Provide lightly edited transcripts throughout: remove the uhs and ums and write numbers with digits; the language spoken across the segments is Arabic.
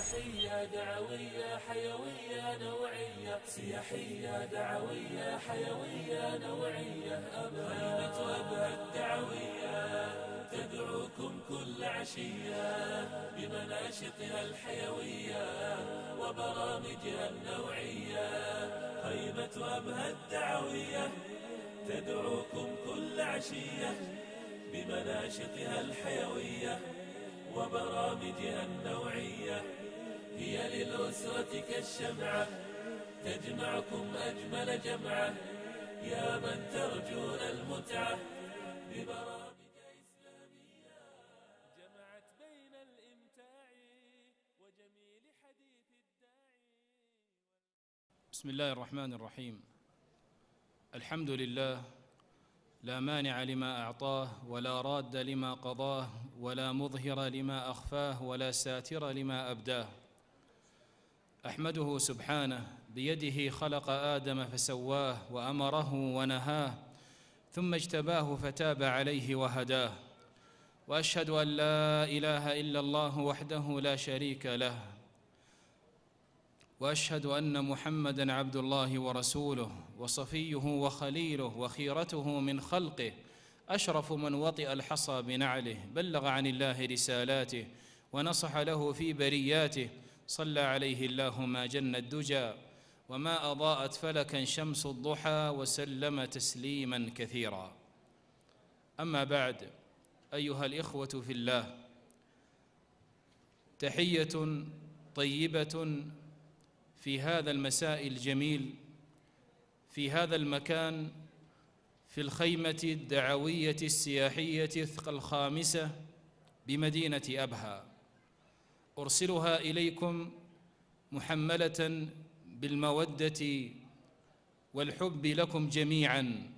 سياحية دعوية حيوية نوعية، سياحية دعوية حيوية نوعية. خيمة أبها الدعوية تدعوكم كل عشية بمناشطها الحيوية وبرامجها النوعية. خيمة أبها الدعوية تدعوكم كل عشية بمناشطها الحيوية وبرامجها النوعية. هي للأسرة كالشمعة تجمعكم أجمل جمعة، يا من ترجون المتعة ببرامج إسلامية جمعت بين الإمتاع وجميل حديث الداعي. بسم الله الرحمن الرحيم. الحمد لله، لا مانع لما أعطاه ولا راد لما قضاه ولا مظهر لما أخفاه ولا ساتر لما أبداه. أحمده سبحانه، بيده خلق آدم فسواه وأمره ونهاه، ثم اجتباه فتاب عليه وهداه. وأشهد أن لا إله إلا الله وحده لا شريك له، وأشهد أن محمدًا عبد الله ورسوله وصفيه وخليله وخيرته من خلقه، أشرف من وطئ الحصى بنعله، بلغ عن الله رسالاته ونصح له في برياته. صلى عليه الله ما جن الدجى وما أضاءت فلكا شمس الضحى، وسلم تسليما كثيرا. أما بعد، أيها الإخوة في الله، تحية طيبة في هذا المساء الجميل، في هذا المكان، في الخيمة الدعوية السياحية الخامسة بمدينة أبها، أرسلها إليكم محملة بالمودة والحب لكم جميعا،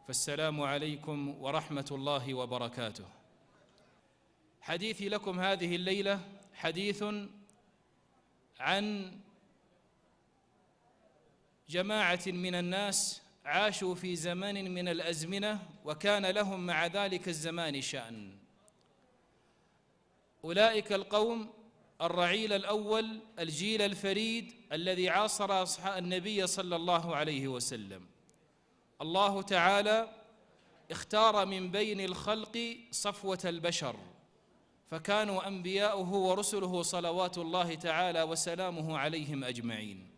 فالسلام عليكم ورحمة الله وبركاته. حديثي لكم هذه الليلة حديث عن جماعة من الناس عاشوا في زمن من الأزمنة وكان لهم مع ذلك الزمان شأن. أولئك القوم الرعيل الأول، الجيل الفريد الذي عاصر أصحاب النبي صلى الله عليه وسلم. الله تعالى اختار من بين الخلق صفوة البشر، فكانوا أنبياؤه ورسله صلوات الله تعالى وسلامه عليهم أجمعين.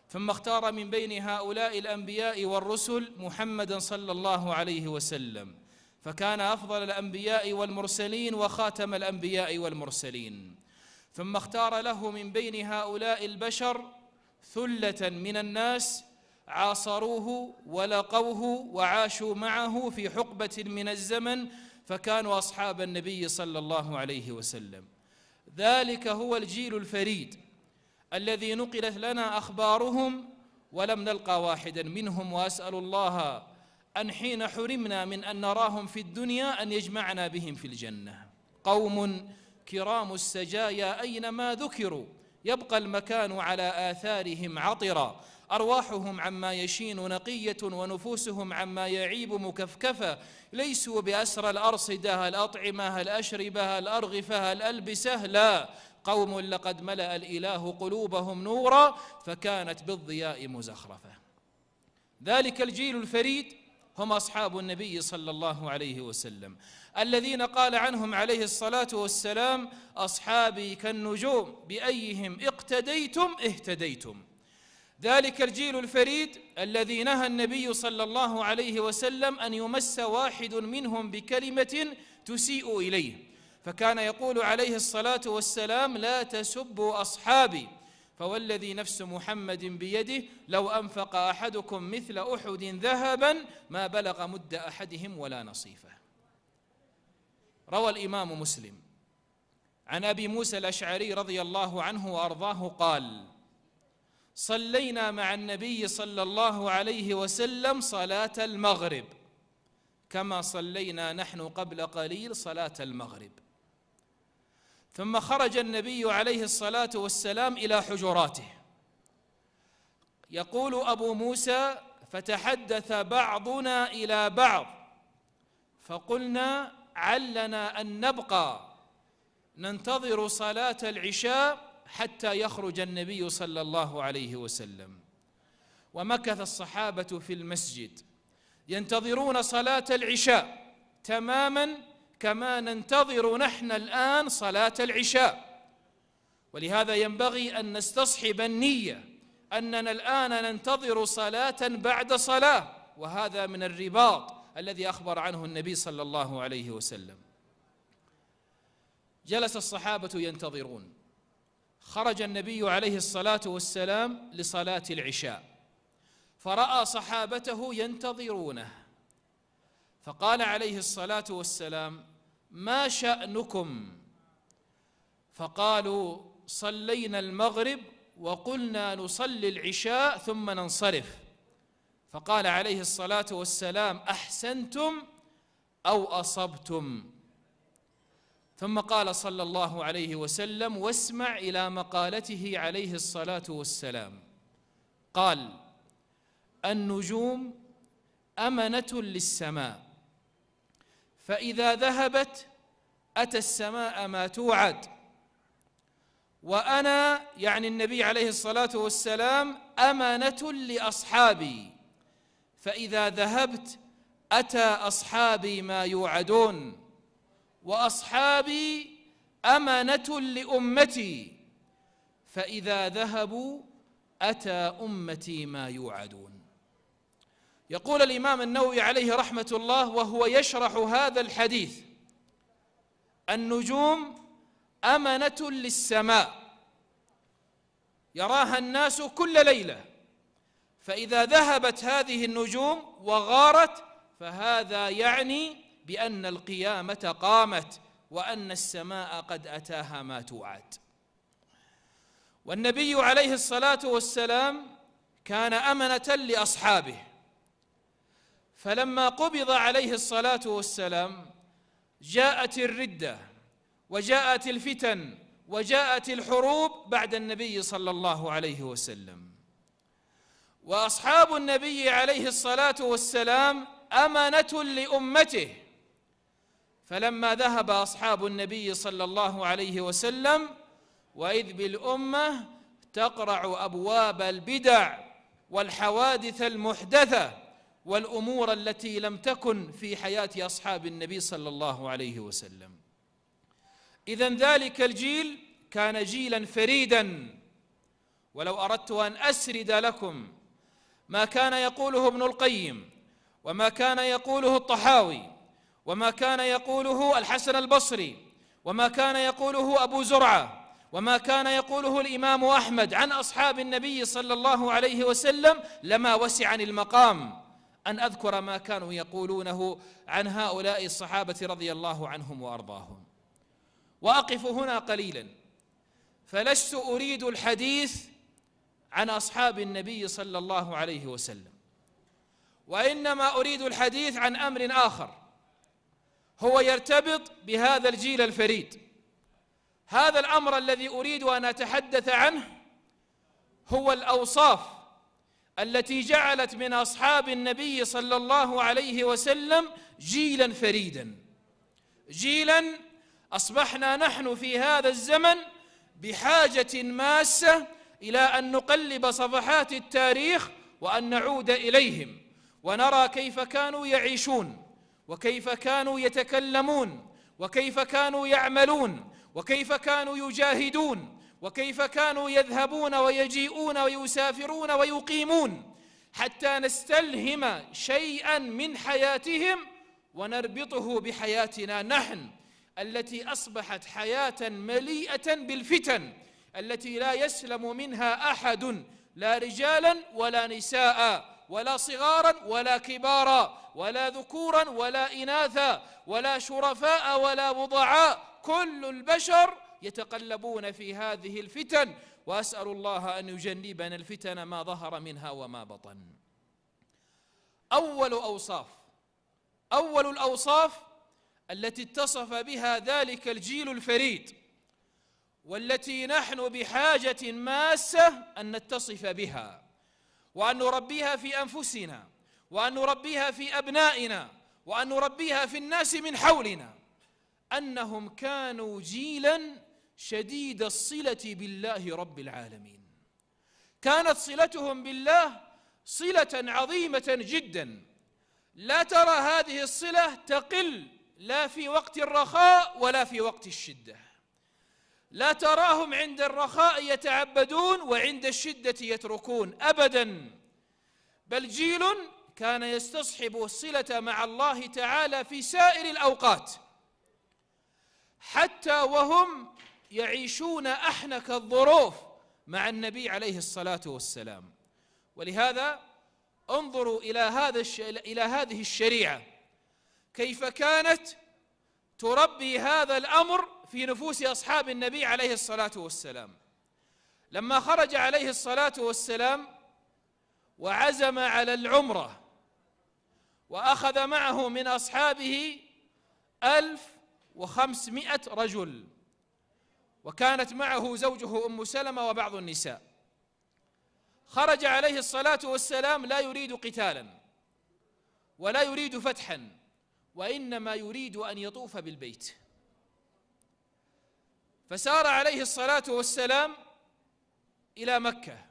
ثم اختار من بين هؤلاء الأنبياء والرسل محمدًا صلى الله عليه وسلم، فكان أفضل الأنبياء والمرسلين وخاتم الأنبياء والمرسلين. ثم اختار له من بين هؤلاء البشر ثلة من الناس عاصروه ولقوه وعاشوا معه في حقبة من الزمن، فكانوا أصحاب النبي صلى الله عليه وسلم. ذلك هو الجيل الفريد الذي نقلت لنا أخبارهم ولم نلقى واحدا منهم، وأسأل الله أن حين حرمنا من أن نراهم في الدنيا أن يجمعنا بهم في الجنة. قوم كرام السجايا أينما ذكروا يبقى المكان على آثارهم عطرا، أرواحهم عما يشين نقية ونفوسهم عما يعيب مكفكفة، ليسوا بأسرى الأرصدة الأطعمة الأشربة الأرغفة الألبسة، لا، قوم لقد ملأ الإله قلوبهم نورا فكانت بالضياء مزخرفة. ذلك الجيل الفريد هم أصحاب النبي صلى الله عليه وسلم، الذين قال عنهم عليه الصلاة والسلام: أصحابي كالنجوم بأيهم اقتديتم اهتديتم. ذلك الجيل الفريد الذي نهى النبي صلى الله عليه وسلم أن يمس واحد منهم بكلمة تسيء إليه، فكان يقول عليه الصلاة والسلام: لا تسبوا أصحابي، فوالذي نفس محمد بيده لو أنفق أحدكم مثل أحد ذهبا ما بلغ مد أحدهم ولا نصيفه. روى الإمام مسلم عن أبي موسى الأشعري رضي الله عنه وأرضاه قال: صلينا مع النبي صلى الله عليه وسلم صلاة المغرب كما صلينا نحن قبل قليل صلاة المغرب. ثم خرج النبي عليه الصلاة والسلام إلى حجراته. يقول أبو موسى: فتحدث بعضنا إلى بعض فقلنا علنا أن نبقى ننتظر صلاة العشاء حتى يخرج النبي صلى الله عليه وسلم. ومكث الصحابة في المسجد ينتظرون صلاة العشاء تماما كما ننتظر نحن الآن صلاة العشاء. ولهذا ينبغي أن نستصحب النية أننا الآن ننتظر صلاة بعد صلاة، وهذا من الرباط الذي أخبر عنه النبي صلى الله عليه وسلم. جلس الصحابة ينتظرون، خرج النبي عليه الصلاة والسلام لصلاة العشاء، فرأى صحابته ينتظرونه، فقال عليه الصلاة والسلام: ما شأنكم؟ فقالوا: صلينا المغرب وقلنا نصلي العشاء ثم ننصرف. فقال عليه الصلاة والسلام: أحسنتم أو أصبتم. ثم قال صلى الله عليه وسلم، واسمع إلى مقالته عليه الصلاة والسلام، قال: النجوم أمنة للسماء، فإذا ذهبت أتى السماء ما توعد، وأنا يعني النبي عليه الصلاة والسلام أمانة لأصحابي، فإذا ذهبت أتى أصحابي ما يوعدون، وأصحابي أمانة لأمتي، فإذا ذهبوا أتى أمتي ما يوعدون. يقول الإمام النووي عليه رحمة الله وهو يشرح هذا الحديث: النجوم أمنة للسماء يراها الناس كل ليلة، فإذا ذهبت هذه النجوم وغارت فهذا يعني بأن القيامة قامت وأن السماء قد أتاها ما توعد. والنبي عليه الصلاة والسلام كان أمنة لأصحابه، فلما قبض عليه الصلاة والسلام جاءت الردة وجاءت الفتن وجاءت الحروب بعد النبي صلى الله عليه وسلم، وأصحاب النبي عليه الصلاة والسلام أمانة لأمته، فلما ذهب أصحاب النبي صلى الله عليه وسلم وإذ بالأمة تقرع أبواب البدع والحوادث المحدثة والأمور التي لم تكن في حياة أصحاب النبي صلى الله عليه وسلم. إذن ذلك الجيل كان جيلا فريدا، ولو أردت أن أسرد لكم ما كان يقوله ابن القيم وما كان يقوله الطحاوي وما كان يقوله الحسن البصري وما كان يقوله أبو زرعة وما كان يقوله الإمام أحمد عن أصحاب النبي صلى الله عليه وسلم، لما وسعني المقام أن أذكر ما كانوا يقولونه عن هؤلاء الصحابة رضي الله عنهم وأرضاهم. وأقف هنا قليلا، فلست أريد الحديث عن أصحاب النبي صلى الله عليه وسلم، وإنما أريد الحديث عن أمر آخر هو يرتبط بهذا الجيل الفريد. هذا الأمر الذي أريد أن أتحدث عنه هو الأوصاف التي جعلت من أصحاب النبي صلى الله عليه وسلم جيلا فريدا، جيلا أصبحنا نحن في هذا الزمن بحاجة ماسة إلى أن نقلب صفحات التاريخ وأن نعود إليهم ونرى كيف كانوا يعيشون وكيف كانوا يتكلمون وكيف كانوا يعملون وكيف كانوا يجاهدون وكيف كانوا يذهبون ويجيئون ويسافرون ويقيمون، حتى نستلهم شيئا من حياتهم ونربطه بحياتنا نحن التي أصبحت حياة مليئة بالفتن التي لا يسلم منها أحد، لا رجالا ولا نساء ولا صغارا ولا كبارا ولا ذكورا ولا إناثا ولا شرفاء ولا وضعاء، كل البشر يتقلبون في هذه الفتن، وأسأل الله أن يجنبنا الفتن ما ظهر منها وما بطن. أول الأوصاف التي اتصف بها ذلك الجيل الفريد والتي نحن بحاجة ماسة أن نتصف بها وأن نربيها في أنفسنا وأن نربيها في أبنائنا وأن نربيها في الناس من حولنا، أنهم كانوا جيلا شديد الصلة بالله رب العالمين. كانت صلتهم بالله صلة عظيمة جدا، لا ترى هذه الصلة تقل لا في وقت الرخاء ولا في وقت الشدة. لا تراهم عند الرخاء يتعبدون وعند الشدة يتركون أبدا، بل جيل كان يستصحب الصلة مع الله تعالى في سائر الأوقات، حتى وهم يعيشون أحنك الظروف مع النبي عليه الصلاة والسلام. ولهذا انظروا إلى هذه الشريعة كيف كانت تربي هذا الأمر في نفوس أصحاب النبي عليه الصلاة والسلام. لما خرج عليه الصلاة والسلام وعزم على العمرة وأخذ معه من أصحابه 1500 رجل، وكانت معه زوجه أم سلمة وبعض النساء. خرج عليه الصلاة والسلام لا يريد قتالا ولا يريد فتحا، وإنما يريد أن يطوف بالبيت. فسار عليه الصلاة والسلام إلى مكة،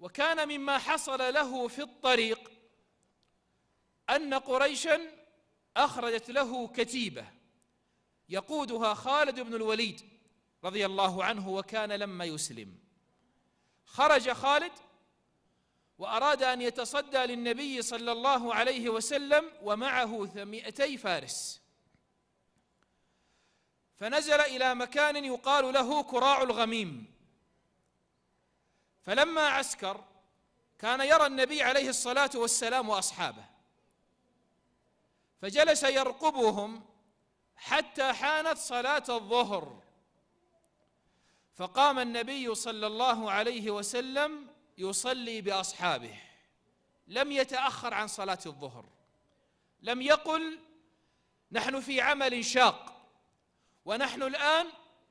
وكان مما حصل له في الطريق أن قريشا أخرجت له كتيبة يقودها خالد بن الوليد رضي الله عنه، وكان لما يسلم. خرج خالد وأراد أن يتصدى للنبي صلى الله عليه وسلم ومعه 200 فارس، فنزل إلى مكان يقال له كراع الغميم. فلما عسكر كان يرى النبي عليه الصلاة والسلام وأصحابه، فجلس يرقبهم حتى حانت صلاة الظهر، فقام النبي صلى الله عليه وسلم يصلي بأصحابه، لم يتأخر عن صلاة الظهر، لم يقل نحن في عمل شاق ونحن الآن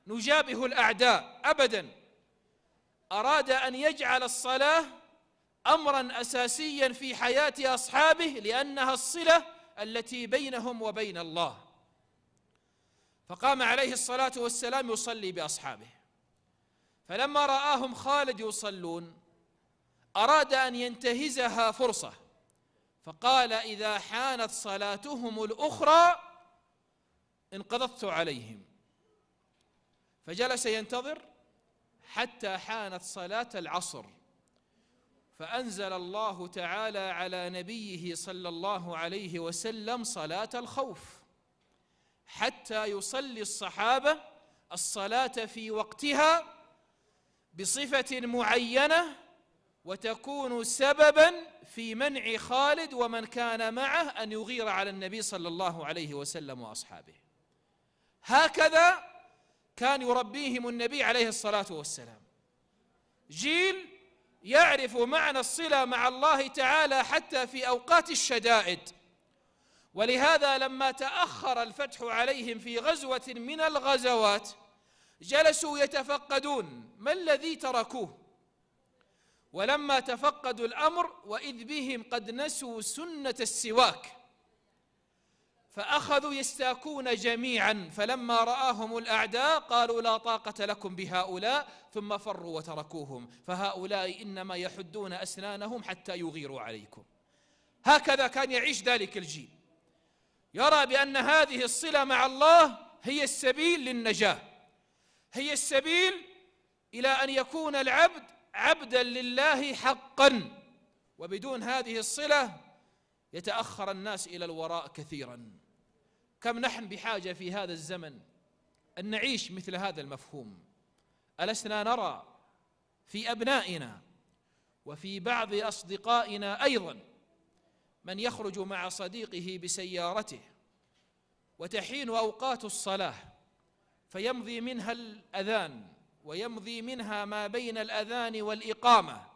نجابه الأعداء، أبدا. أراد أن يجعل الصلاة أمرا أساسيا في حياة أصحابه، لأنها الصلة التي بينهم وبين الله. فقام عليه الصلاة والسلام يصلي بأصحابه، فلما رآهم خالد يصلون أراد أن ينتهزها فرصة، فقال إذا حانت صلاتهم الأخرى انقضضت عليهم. فجلس ينتظر حتى حانت صلاة العصر، فأنزل الله تعالى على نبيه صلى الله عليه وسلم صلاة الخوف، حتى يصلي الصحابة الصلاة في وقتها بصفة معينة، وتكون سببا في منع خالد ومن كان معه أن يغير على النبي صلى الله عليه وسلم وأصحابه. هكذا كان يربيهم النبي عليه الصلاة والسلام، جيل يعرف معنى الصلة مع الله تعالى حتى في أوقات الشدائد. ولهذا لما تأخر الفتح عليهم في غزوة من الغزوات جلسوا يتفقدون ما الذي تركوه، ولما تفقدوا الأمر وإذ بهم قد نسوا سنة السواك، فأخذوا يستاكون جميعا، فلما رآهم الأعداء قالوا لا طاقة لكم بهؤلاء، ثم فروا وتركوهم، فهؤلاء إنما يحدون أسنانهم حتى يغيروا عليكم. هكذا كان يعيش ذلك الجيل، يرى بأن هذه الصلة مع الله هي السبيل للنجاة، هي السبيل إلى أن يكون العبد عبدا لله حقا. وبدون هذه الصلة يتأخر الناس إلى الوراء كثيرا. كم نحن بحاجة في هذا الزمن أن نعيش مثل هذا المفهوم. ألسنا نرى في أبنائنا وفي بعض أصدقائنا أيضا من يخرج مع صديقه بسيارته وتحين أوقات الصلاة فيمضي منها الأذان ويمضي منها ما بين الأذان والإقامة،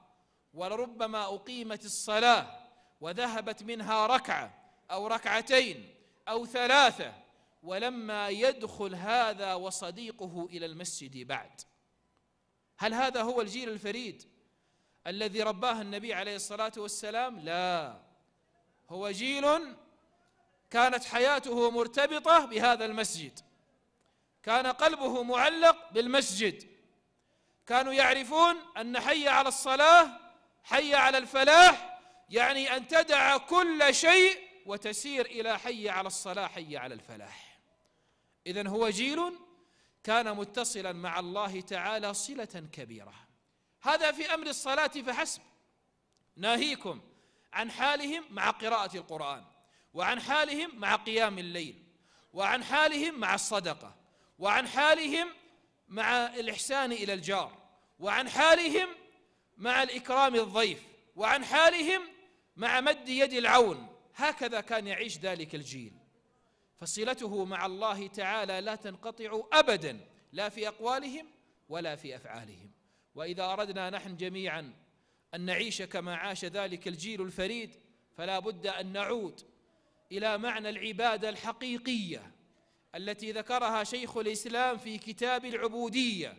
ولربما أقيمت الصلاة وذهبت منها ركعة أو ركعتين أو 3، ولما يدخل هذا وصديقه إلى المسجد بعد. هل هذا هو الجيل الفريد الذي رباه النبي عليه الصلاة والسلام؟ لا، هو جيل كانت حياته مرتبطة بهذا المسجد، كان قلبه معلق بالمسجد، كانوا يعرفون أن حي على الصلاة حي على الفلاح يعني أن تدع كل شيء وتسير إلى حي على الصلاة حي على الفلاح. إذن هو جيل كان متصلا مع الله تعالى صلة كبيرة. هذا في أمر الصلاة فحسب، ناهيكم عن حالهم مع قراءة القرآن، وعن حالهم مع قيام الليل، وعن حالهم مع الصدقة، وعن حالهم مع الإحسان إلى الجار، وعن حالهم مع الإكرام الضيف، وعن حالهم مع مد يد العون. هكذا كان يعيش ذلك الجيل، فصلته مع الله تعالى لا تنقطع أبدا، لا في أقوالهم ولا في أفعالهم. وإذا أردنا نحن جميعا أن نعيش كما عاش ذلك الجيل الفريد، فلا بد أن نعود إلى معنى العبادة الحقيقية التي ذكرها شيخ الإسلام في كتاب العبودية،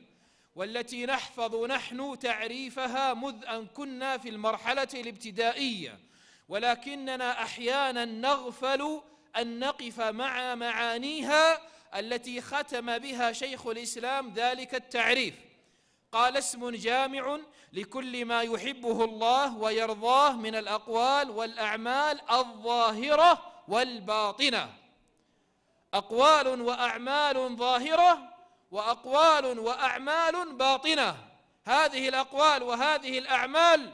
والتي نحفظ نحن تعريفها منذ أن كنا في المرحلة الابتدائية، ولكننا أحيانا نغفل أن نقف مع معانيها التي ختم بها شيخ الإسلام ذلك التعريف. قال: اسم جامع لكل ما يحبه الله ويرضاه من الأقوال والأعمال الظاهرة والباطنة. أقوال وأعمال ظاهرة وأقوال وأعمال باطنة. هذه الأقوال وهذه الأعمال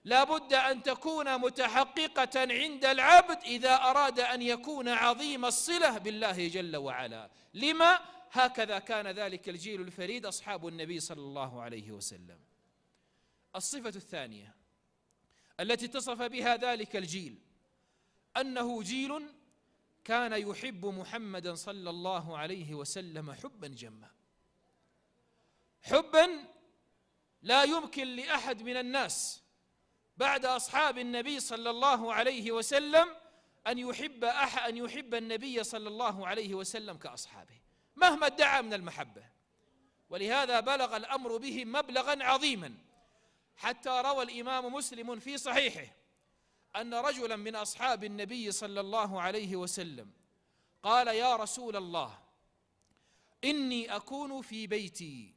لا بد أن تكون متحققة عند العبد إذا أراد أن يكون عظيم الصلة بالله جل وعلا. لما؟ هكذا كان ذلك الجيل الفريد أصحاب النبي صلى الله عليه وسلم. الصفة الثانية التي اتصف بها ذلك الجيل أنه جيل كان يحب محمدا صلى الله عليه وسلم حبا جما، حبا لا يمكن لأحد من الناس بعد أصحاب النبي صلى الله عليه وسلم أن يحب النبي صلى الله عليه وسلم كأصحابه مهما ادعى من المحبة. ولهذا بلغ الأمر بهم مبلغا عظيما، حتى روى الإمام مسلم في صحيحه أن رجلا من أصحاب النبي صلى الله عليه وسلم قال: يا رسول الله، إني أكون في بيتي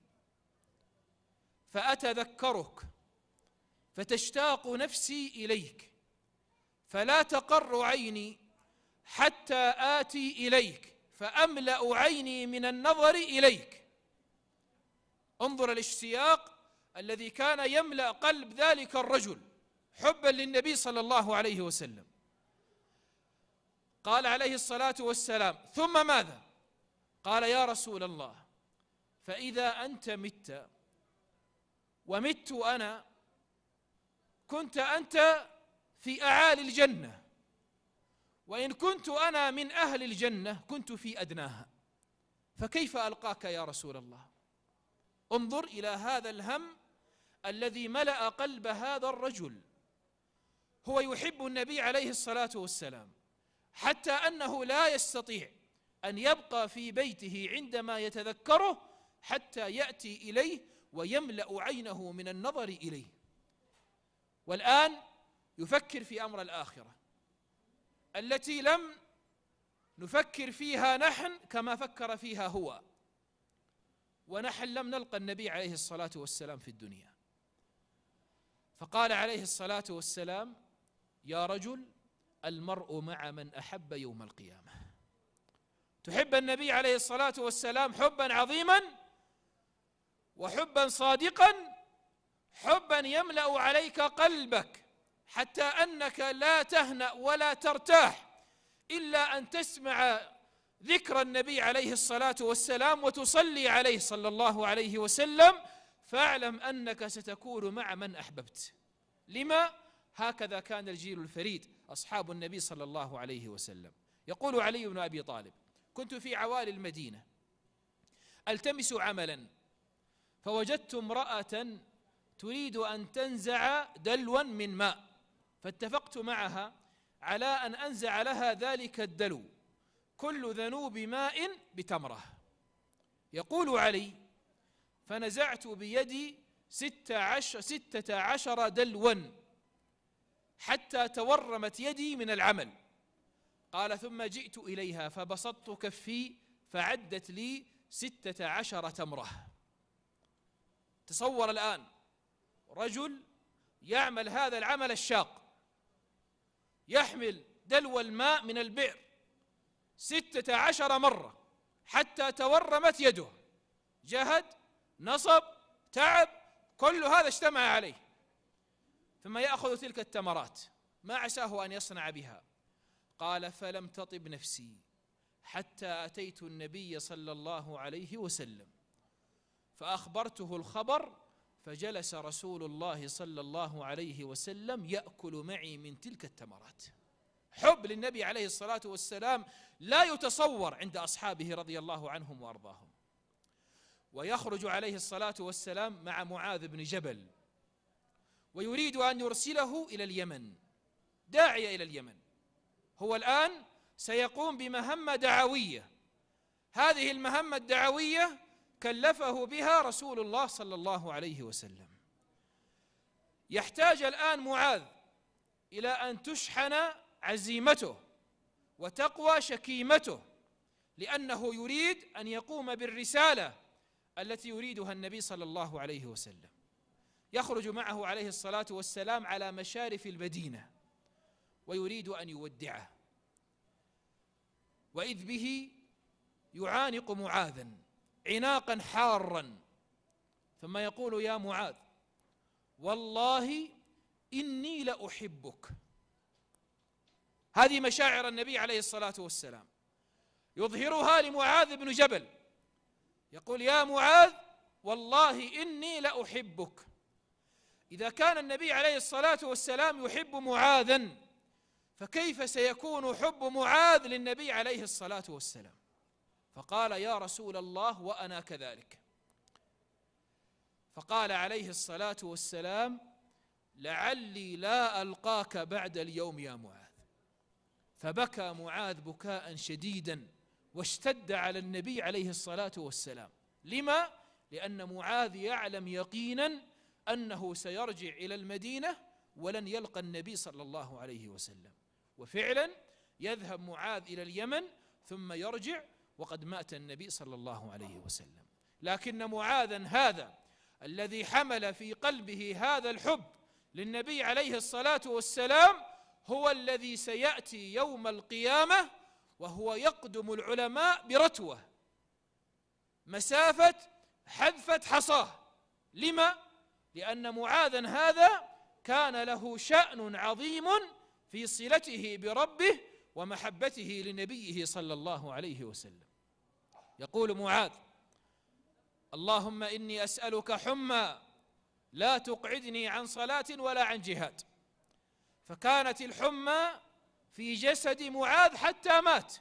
فأتذكرك فتشتاق نفسي إليك، فلا تقر عيني حتى آتي إليك فأملأ عيني من النظر إليك. انظر الاشتياق الذي كان يملأ قلب ذلك الرجل حبا للنبي صلى الله عليه وسلم. قال عليه الصلاة والسلام: ثم ماذا؟ قال: يا رسول الله، فإذا أنت مت ومت أنا كنت أنت في أعالي الجنة، وإن كنت أنا من أهل الجنة كنت في أدناها، فكيف ألقاك يا رسول الله؟ انظر إلى هذا الهم الذي ملأ قلب هذا الرجل. هو يحب النبي عليه الصلاة والسلام حتى أنه لا يستطيع أن يبقى في بيته عندما يتذكره حتى يأتي إليه ويملأ عينه من النظر إليه. والآن يفكر في أمر الآخرة التي لم نفكر فيها نحن كما فكر فيها هو، ونحن لم نلقى النبي عليه الصلاة والسلام في الدنيا. فقال عليه الصلاة والسلام: يا رجل، المرء مع من أحب يوم القيامة. تحب النبي عليه الصلاة والسلام حبا عظيما وحبا صادقا، حبا يملأ عليك قلبك حتى أنك لا تهنأ ولا ترتاح إلا أن تسمع ذكر النبي عليه الصلاة والسلام وتصلي عليه صلى الله عليه وسلم، فاعلم أنك ستكون مع من أحببت. لما؟ هكذا كان الجيل الفريد أصحاب النبي صلى الله عليه وسلم. يقول علي بن أبي طالب: كنت في عوالي المدينة ألتمس عملا، فوجدت امرأة تريد أن تنزع دلوا من ماء، فاتفقت معها على أن أنزع لها ذلك الدلو كل ذنوب ماء بتمرة. يقول علي: فنزعت بيدي 16 دلوا حتى تورمت يدي من العمل. قال: ثم جئت إليها فبسطت كفي فعدت لي 16 تمرة. تصور الآن رجل يعمل هذا العمل الشاق، يحمل دلو الماء من البئر 16 مرة حتى تورمت يده، جهد، نصب، تعب، كل هذا اجتمع عليه، ثم يأخذ تلك التمرات. ما عساه أن يصنع بها؟ قال: فلم تطب نفسي حتى أتيت النبي صلى الله عليه وسلم فأخبرته الخبر، فجلس رسول الله صلى الله عليه وسلم يأكل معي من تلك التمرات. حب للنبي عليه الصلاة والسلام لا يتصور عند أصحابه رضي الله عنهم وأرضاهم. ويخرج عليه الصلاة والسلام مع معاذ بن جبل، ويريد أن يرسله إلى اليمن، داعية إلى اليمن. هو الآن سيقوم بمهمة دعوية، هذه المهمة الدعوية كلفه بها رسول الله صلى الله عليه وسلم. يحتاج الآن معاذ إلى أن تشحن عزيمته وتقوى شكيمته، لأنه يريد أن يقوم بالرسالة التي يريدها النبي صلى الله عليه وسلم. يخرج معه عليه الصلاة والسلام على مشارف المدينة ويريد أن يودعه، وإذ به يعانق معاذا عناقا حارا، ثم يقول: يا معاذ، والله إني لأحبك. هذه مشاعر النبي عليه الصلاة والسلام يظهرها لمعاذ بن جبل، يقول: يا معاذ، والله إني لأحبك. إذا كان النبي عليه الصلاة والسلام يحب معاذا، فكيف سيكون حب معاذ للنبي عليه الصلاة والسلام؟ فقال: يا رسول الله، وأنا كذلك. فقال عليه الصلاة والسلام: لعلي لا ألقاك بعد اليوم يا معاذ. فبكى معاذ بكاء شديدا واشتد على النبي عليه الصلاة والسلام. لما؟ لأن معاذ يعلم يقينا أنه سيرجع إلى المدينة ولن يلقى النبي صلى الله عليه وسلم. وفعلا يذهب معاذ إلى اليمن ثم يرجع وقد مات النبي صلى الله عليه وسلم. لكن معاذا هذا الذي حمل في قلبه هذا الحب للنبي عليه الصلاة والسلام هو الذي سيأتي يوم القيامة وهو يقدم العلماء برتوة مسافة حذفة حصاه. لما؟ لأن معاذا هذا كان له شأن عظيم في صلته بربه ومحبته لنبيه صلى الله عليه وسلم. يقول معاذ: اللهم إني أسألك حمى لا تقعدني عن صلاة ولا عن جهاد. فكانت الحمى في جسد معاذ حتى مات،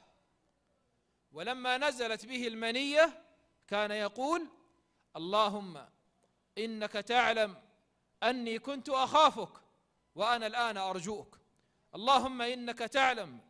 ولما نزلت به المنية كان يقول: اللهم إنك تعلم أني كنت أخافك وأنا الآن أرجوك. اللهم إنك تعلم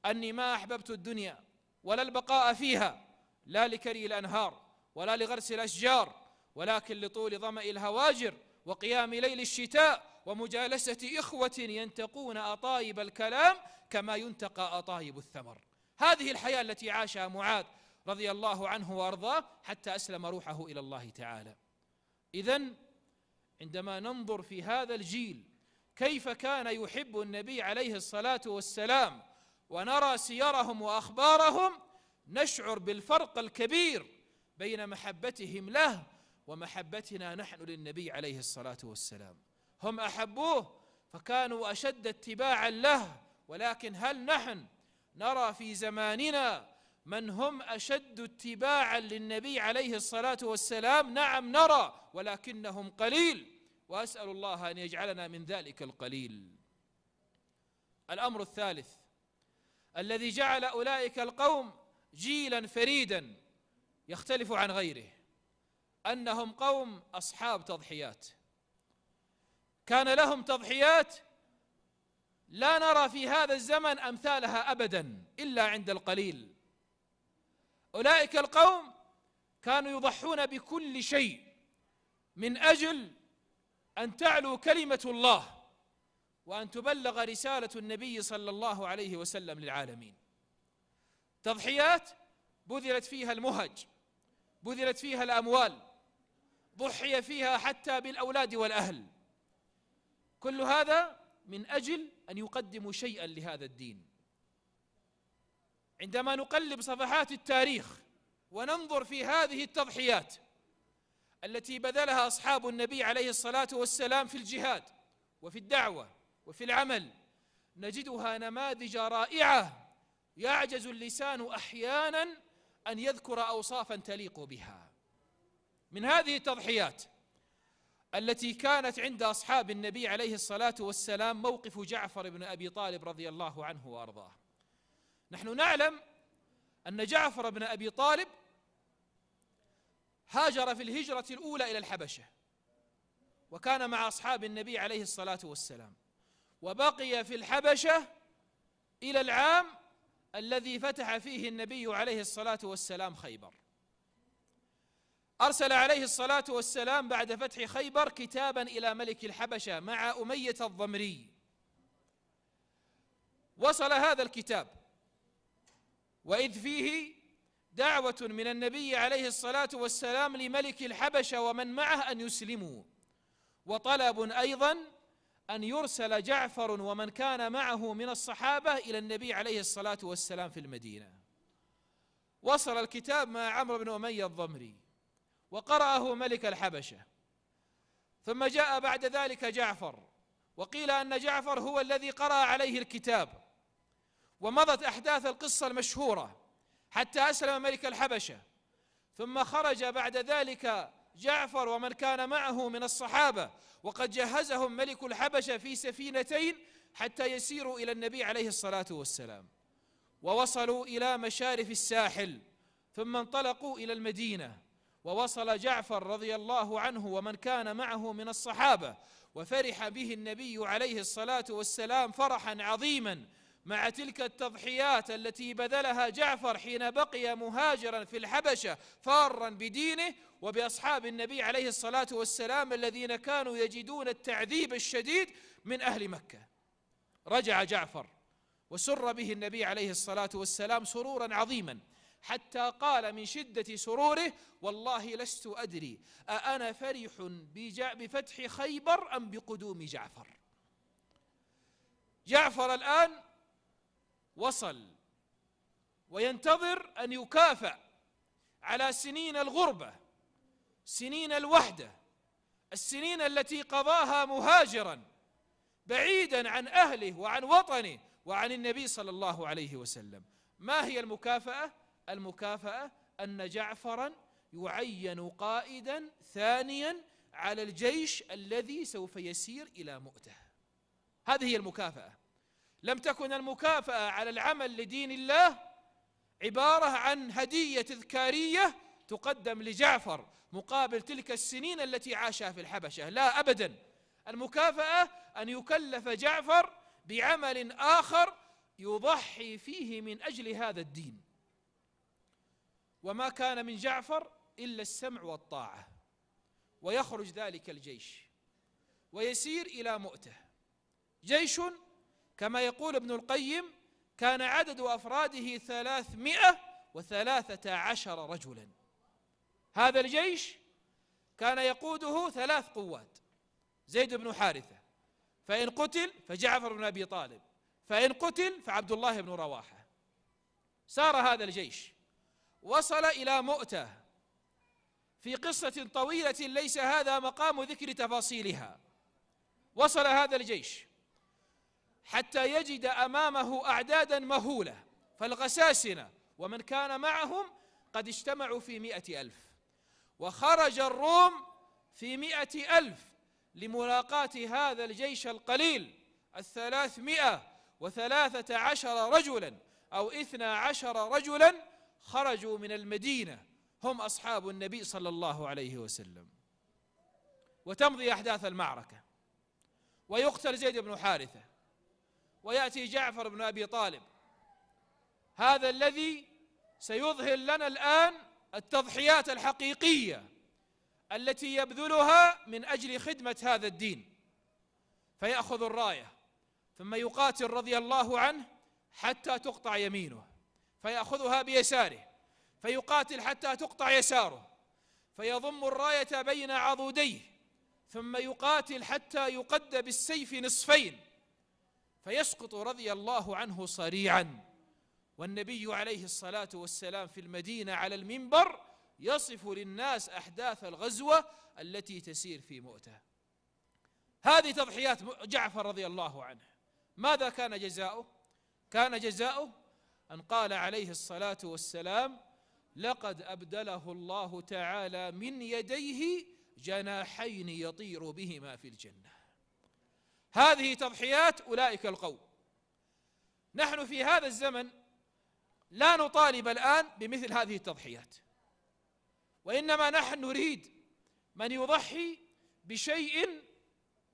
أني ما أحببت الدنيا ولا البقاء فيها، لا لكري الأنهار ولا لغرس الأشجار، ولكن لطول ظمأ الهواجر وقيام ليل الشتاء ومجالسة إخوة ينتقون أطايب الكلام كما ينتقى أطايب الثمر. هذه الحياة التي عاشها معاذ رضي الله عنه وأرضاه حتى أسلم روحه إلى الله تعالى. إذن عندما ننظر في هذا الجيل كيف كان يحب النبي عليه الصلاة والسلام ونرى سيرهم وأخبارهم، نشعر بالفرق الكبير بين محبتهم له ومحبتنا نحن للنبي عليه الصلاة والسلام. هم أحبوه فكانوا أشد اتباعا له، ولكن هل نحن نرى في زماننا من هم أشد اتباعا للنبي عليه الصلاة والسلام؟ نعم نرى، ولكنهم قليل، وأسأل الله أن يجعلنا من ذلك القليل. الأمر الثالث الذي جعل أولئك القوم جيلا فريدا يختلف عن غيره أنهم قوم أصحاب تضحيات. كان لهم تضحيات لا نرى في هذا الزمن أمثالها أبدا إلا عند القليل. أولئك القوم كانوا يضحون بكل شيء من أجل أن تعلو كلمة الله وأن تبلغ رسالة النبي صلى الله عليه وسلم للعالمين. تضحيات بذلت فيها المهج بذلت فيها الأموال، ضحي فيها حتى بالأولاد والأهل، كل هذا من أجل أن يقدموا شيئا لهذا الدين. عندما نقلب صفحات التاريخ وننظر في هذه التضحيات التي بذلها أصحاب النبي عليه الصلاة والسلام في الجهاد وفي الدعوة وفي العمل، نجدها نماذج رائعة يعجز اللسان أحيانا أن يذكر أوصافا تليق بها. من هذه التضحيات التي كانت عند أصحاب النبي عليه الصلاة والسلام موقف جعفر بن أبي طالب رضي الله عنه وأرضاه. نحن نعلم أن جعفر بن أبي طالب هاجر في الهجرة الأولى إلى الحبشة، وكان مع أصحاب النبي عليه الصلاة والسلام، وبقي في الحبشة إلى العام الذي فتح فيه النبي عليه الصلاة والسلام خيبر. أرسل عليه الصلاة والسلام بعد فتح خيبر كتابا إلى ملك الحبشة مع أمية الضمري. وصل هذا الكتاب وإذ فيه دعوة من النبي عليه الصلاة والسلام لملك الحبشة ومن معه أن يسلموا، وطلب أيضا أن يرسل جعفر ومن كان معه من الصحابة إلى النبي عليه الصلاة والسلام في المدينة. وصل الكتاب مع عمرو بن أمية الضمري وقرأه ملك الحبشة، ثم جاء بعد ذلك جعفر، وقيل أن جعفر هو الذي قرأ عليه الكتاب، ومضت أحداث القصة المشهورة حتى أسلم ملك الحبشة، ثم خرج بعد ذلك جعفر ومن كان معه من الصحابة وقد جهزهم ملك الحبشة في سفينتين حتى يسيروا إلى النبي عليه الصلاة والسلام، ووصلوا إلى مشارف الساحل ثم انطلقوا إلى المدينة. ووصل جعفر رضي الله عنه ومن كان معه من الصحابة، وفرح به النبي عليه الصلاة والسلام فرحا عظيما مع تلك التضحيات التي بذلها جعفر حين بقي مهاجرا في الحبشة فارا بدينه وبأصحاب النبي عليه الصلاة والسلام الذين كانوا يجدون التعذيب الشديد من أهل مكة. رجع جعفر وسر به النبي عليه الصلاة والسلام سرورا عظيما، حتى قال من شدة سروره: والله لست أدري أأنا فرح بفتح خيبر أم بقدوم جعفر. جعفر الآن وصل وينتظر أن يكافأ على سنين الغربة، سنين الوحدة، السنين التي قضاها مهاجرا بعيدا عن أهله وعن وطنه وعن النبي صلى الله عليه وسلم. ما هي المكافأة؟ المكافأة أن جعفرا يعين قائدا ثانيا على الجيش الذي سوف يسير إلى مؤتة. هذه هي المكافأة. لم تكن المكافأة على العمل لدين الله عبارة عن هدية تذكارية تقدم لجعفر مقابل تلك السنين التي عاشها في الحبشة، لا أبدا. المكافأة أن يكلف جعفر بعمل آخر يضحي فيه من أجل هذا الدين. وما كان من جعفر إلا السمع والطاعة، ويخرج ذلك الجيش ويسير إلى مؤتة. جيش كما يقول ابن القيم كان عدد أفراده 313 رجلا. هذا الجيش كان يقوده 3 قوات: زيد بن حارثة، فإن قتل فجعفر بن أبي طالب، فإن قتل فعبد الله بن رواحة. سار هذا الجيش وصل إلى مؤتة في قصة طويلة ليس هذا مقام ذكر تفاصيلها. وصل هذا الجيش حتى يجد أمامه أعدادا مهولة، فالغساسنة ومن كان معهم قد اجتمعوا في 100,000، وخرج الروم في 100,000 لملاقاة هذا الجيش القليل 313 رجلا أو 12 رجلا خرجوا من المدينة، هم أصحاب النبي صلى الله عليه وسلم. وتمضي أحداث المعركة، ويقتل زيد بن حارثة، ويأتي جعفر بن أبي طالب، هذا الذي سيظهر لنا الآن التضحيات الحقيقية التي يبذلها من أجل خدمة هذا الدين. فيأخذ الراية ثم يقاتل رضي الله عنه حتى تقطع يمينه، فيأخذها بيساره، فيقاتل حتى تقطع يساره، فيضم الراية بين عضديه ثم يقاتل حتى يقد بالسيف نصفين فيسقط رضي الله عنه صريعا، والنبي عليه الصلاة والسلام في المدينة على المنبر يصف للناس أحداث الغزوة التي تسير في مؤتة. هذه تضحيات جعفر رضي الله عنه. ماذا كان جزاؤه؟ كان جزاؤه أن قال عليه الصلاة والسلام: لقد أبدله الله تعالى من يديه جناحين يطير بهما في الجنة. هذه تضحيات أولئك القوم. نحن في هذا الزمن لا نطالب الآن بمثل هذه التضحيات، وإنما نحن نريد من يضحي بشيء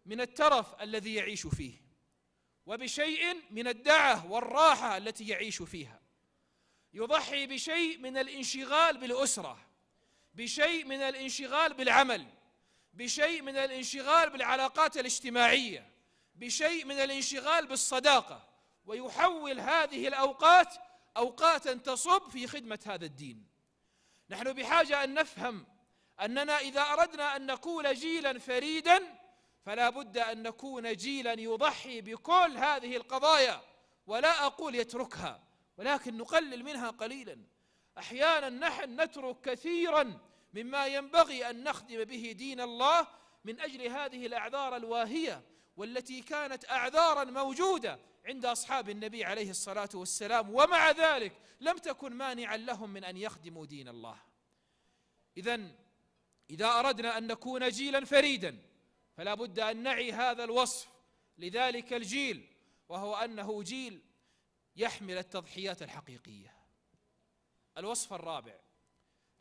من الترف الذي يعيش فيه، وبشيء من الدعة والراحة التي يعيش فيها، يضحي بشيء من الانشغال بالأسرة، بشيء من الانشغال بالعمل، بشيء من الانشغال بالعلاقات الاجتماعية، بشيء من الانشغال بالصداقة، ويحول هذه الأوقات أوقاتا تصب في خدمة هذا الدين. نحن بحاجة أن نفهم أننا إذا أردنا أن نكون جيلا فريدا فلا بد أن نكون جيلا يضحي بكل هذه القضايا، ولا أقول يتركها، ولكن نقلل منها قليلا. أحيانا نحن نترك كثيرا مما ينبغي أن نخدم به دين الله من أجل هذه الأعذار الواهية، والتي كانت أعذارا موجودة عند أصحاب النبي عليه الصلاة والسلام، ومع ذلك لم تكن مانعا لهم من أن يخدموا دين الله. إذن إذا أردنا أن نكون جيلا فريدا فلا بد أن نعي هذا الوصف لذلك الجيل، وهو أنه جيل يحمل التضحيات الحقيقية. الوصف الرابع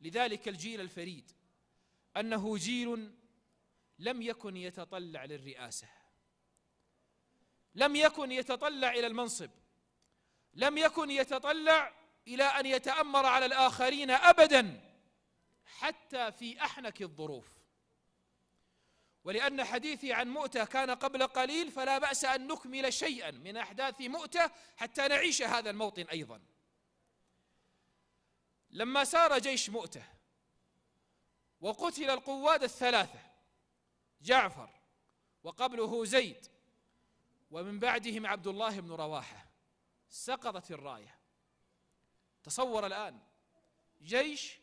لذلك الجيل الفريد أنه جيل لم يكن يتطلع للرئاسة، لم يكن يتطلع إلى المنصب، لم يكن يتطلع إلى أن يتأمر على الآخرين أبدا حتى في أحنك الظروف. ولأن حديثي عن مؤتة كان قبل قليل فلا بأس أن نكمل شيئا من أحداث مؤتة حتى نعيش هذا الموطن أيضا. لما سار جيش مؤتة وقتل القواد الثلاثة جعفر وقبله زيد ومن بعدهم عبد الله بن رواحة، سقطت الراية. تصور الآن جيش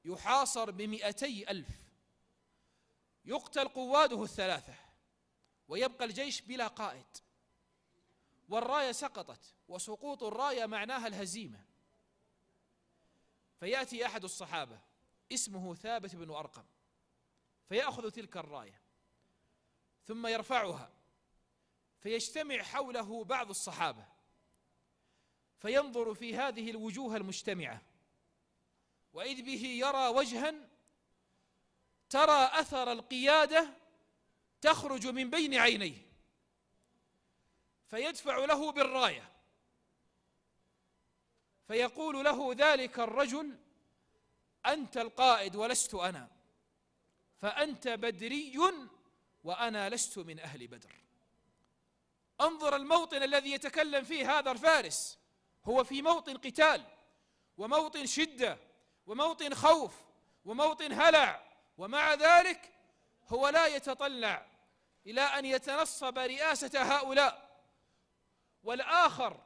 يحاصر ب200,000، يقتل قواده الثلاثة ويبقى الجيش بلا قائد، والراية سقطت، وسقوط الراية معناها الهزيمة. فيأتي أحد الصحابة اسمه ثابت بن أرقم فيأخذ تلك الراية ثم يرفعها، فيجتمع حوله بعض الصحابة فينظر في هذه الوجوه المجتمعة، وإذ به يرى وجها ترى أثر القيادة تخرج من بين عينيه، فيدفع له بالراية فيقول له ذلك الرجل: أنت القائد ولست أنا، فأنت بدري وأنا لست من أهل بدر. انظر الموطن الذي يتكلم فيه هذا الفارس، هو في موطن قتال وموطن شدة وموطن خوف وموطن هلع، ومع ذلك هو لا يتطلع إلى أن يتنصب رئاسة هؤلاء. والآخر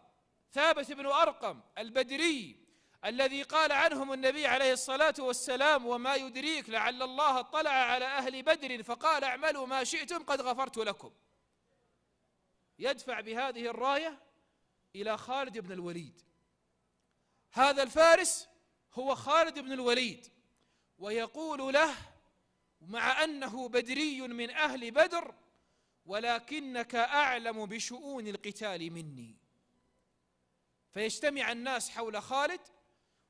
ثابت بن أرقم البدري الذي قال عنهم النبي عليه الصلاة والسلام: وما يدريك لعل الله اطلع على أهل بدر فقال اعملوا ما شئتم قد غفرت لكم، يدفع بهذه الراية إلى خالد بن الوليد. هذا الفارس هو خالد بن الوليد، ويقول له مع أنه بدري من أهل بدر: ولكنك أعلم بشؤون القتال مني. فيجتمع الناس حول خالد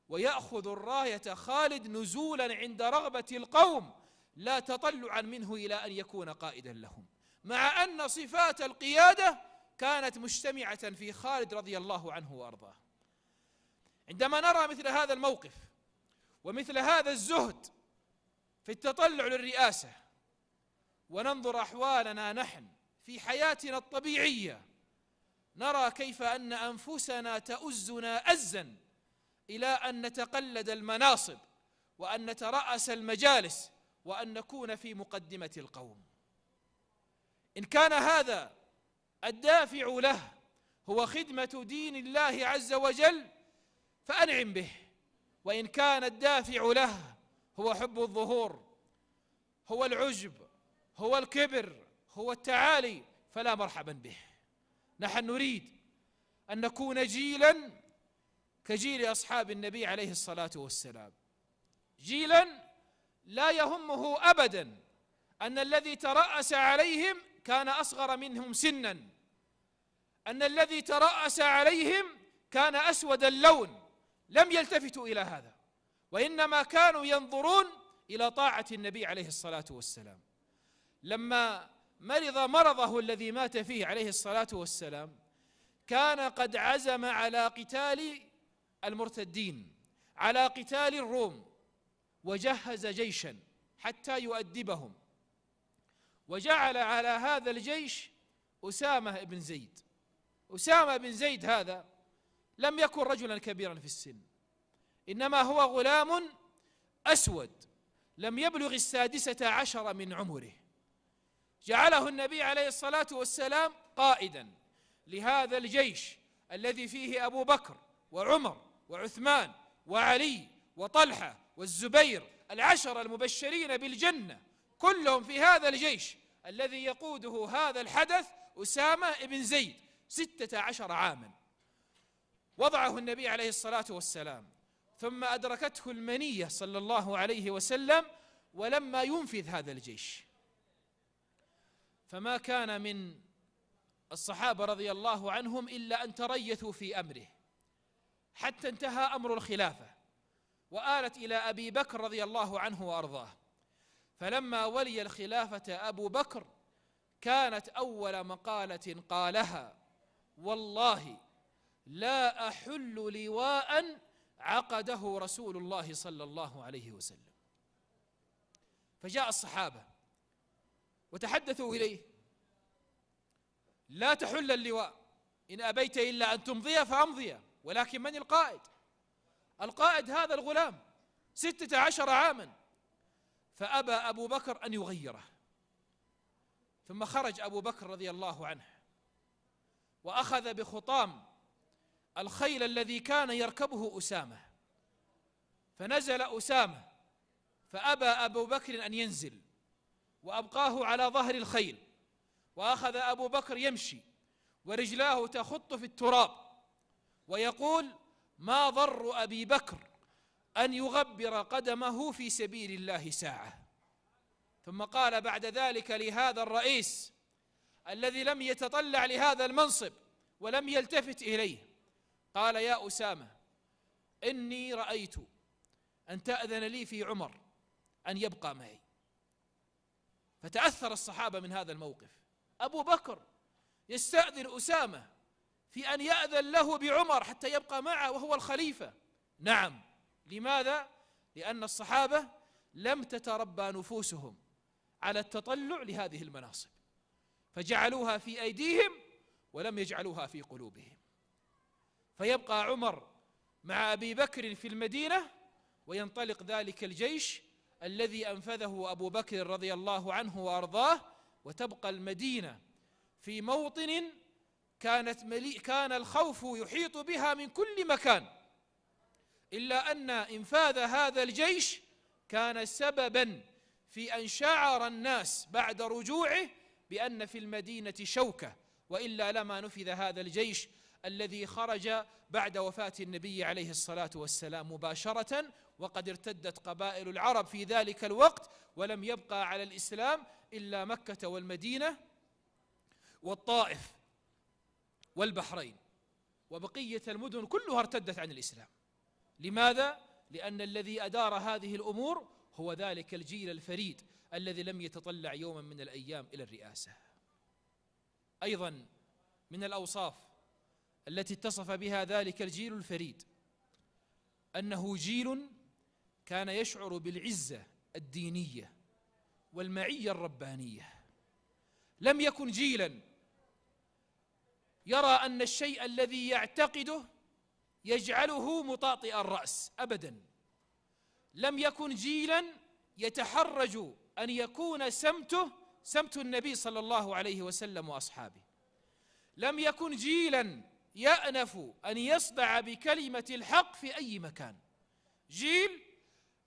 ويأخذ الراية خالد نزولا عند رغبة القوم، لا تطلعا منه إلى أن يكون قائدا لهم، مع أن صفات القيادة كانت مجتمعة في خالد رضي الله عنه وأرضاه. عندما نرى مثل هذا الموقف ومثل هذا الزهد في التطلع للرئاسة، وننظر أحوالنا نحن في حياتنا الطبيعية، نرى كيف أن أنفسنا تؤزنا أزا إلى أن نتقلد المناصب وأن نترأس المجالس وأن نكون في مقدمة القوم. إن كان هذا الدافع له هو خدمة دين الله عز وجل فأنعم به، وإن كان الدافع له هو حب الظهور، هو العجب، هو الكبر، هو التعالي، فلا مرحبا به. نحن نريد أن نكون جيلا كجيل أصحاب النبي عليه الصلاة والسلام، جيلا لا يهمه أبدا أن الذي ترأس عليهم كان أصغر منهم سنا، أن الذي ترأس عليهم كان أسود اللون، لم يلتفتوا إلى هذا، وإنما كانوا ينظرون إلى طاعة النبي عليه الصلاة والسلام. لما مرض مرضه الذي مات فيه عليه الصلاة والسلام كان قد عزم على قتال المرتدين، على قتال الروم، وجهز جيشا حتى يؤدبهم، وجعل على هذا الجيش أسامة بن زيد. أسامة بن زيد هذا لم يكن رجلا كبيرا في السن، إنما هو غلام أسود لم يبلغ 16 من عمره. جعله النبي عليه الصلاة والسلام قائدا لهذا الجيش الذي فيه أبو بكر وعمر وعثمان وعلي وطلحة والزبير، 10 المبشرين بالجنة، كلهم في هذا الجيش الذي يقوده هذا الحدث أسامة بن زيد. 16 عاما وضعه النبي عليه الصلاة والسلام، ثم أدركته المنية صلى الله عليه وسلم ولما ينفذ هذا الجيش. فما كان من الصحابة رضي الله عنهم إلا أن تريثوا في أمره حتى انتهى أمر الخلافة وآلت إلى أبي بكر رضي الله عنه وأرضاه. فلما ولي الخلافة أبو بكر كانت أول مقالة قالها: والله لا أحل لواء عقده رسول الله صلى الله عليه وسلم. فجاء الصحابة وتحدثوا إليه: لا تحل اللواء، إن أبيت إلا أن تمضي فأمضي، ولكن من القائد؟ القائد هذا الغلام 16 عاما. فأبى أبو بكر أن يغيره، ثم خرج أبو بكر رضي الله عنه وأخذ بخطام الخيل الذي كان يركبه أسامة، فنزل أسامة فأبى أبو بكر أن ينزل وأبقاه على ظهر الخيل، وأخذ أبو بكر يمشي ورجلاه تخط في التراب ويقول: ما ضر أبي بكر أن يغبر قدمه في سبيل الله ساعة. ثم قال بعد ذلك لهذا الرئيس الذي لم يتطلع لهذا المنصب ولم يلتفت إليه، قال: يا أسامة، إني رأيت أن تأذن لي في عمر أن يبقى معي. فتأثر الصحابة من هذا الموقف. أبو بكر يستأذن أسامة في أن يأذن له بعمر حتى يبقى معه وهو الخليفة. نعم، لماذا؟ لأن الصحابة لم تتربى نفوسهم على التطلع لهذه المناصب، فجعلوها في أيديهم ولم يجعلوها في قلوبهم. فيبقى عمر مع أبي بكر في المدينة وينطلق ذلك الجيش الذي أنفذه أبو بكر رضي الله عنه وأرضاه، وتبقى المدينة في موطن كان الخوف يحيط بها من كل مكان، إلا أن إنفاذ هذا الجيش كان سببا في أن شعر الناس بعد رجوعه بأن في المدينة شوكة، وإلا لما نفذ هذا الجيش الذي خرج بعد وفاة النبي عليه الصلاة والسلام مباشرة، وقد ارتدت قبائل العرب في ذلك الوقت ولم يبقى على الإسلام إلا مكة والمدينة والطائف والبحرين، وبقية المدن كلها ارتدت عن الإسلام. لماذا؟ لأن الذي أدار هذه الأمور هو ذلك الجيل الفريد الذي لم يتطلع يوما من الأيام إلى الرئاسة. أيضا من الأوصاف التي اتصف بها ذلك الجيل الفريد أنه جيل كان يشعر بالعزة الدينية والمعية الربانية. لم يكن جيلا يرى أن الشيء الذي يعتقده يجعله مطاطئ الرأس أبدا، لم يكن جيلا يتحرج أن يكون سمته سمت النبي صلى الله عليه وسلم وأصحابه، لم يكن جيلا يأنف أن يصدع بكلمة الحق في أي مكان، جيل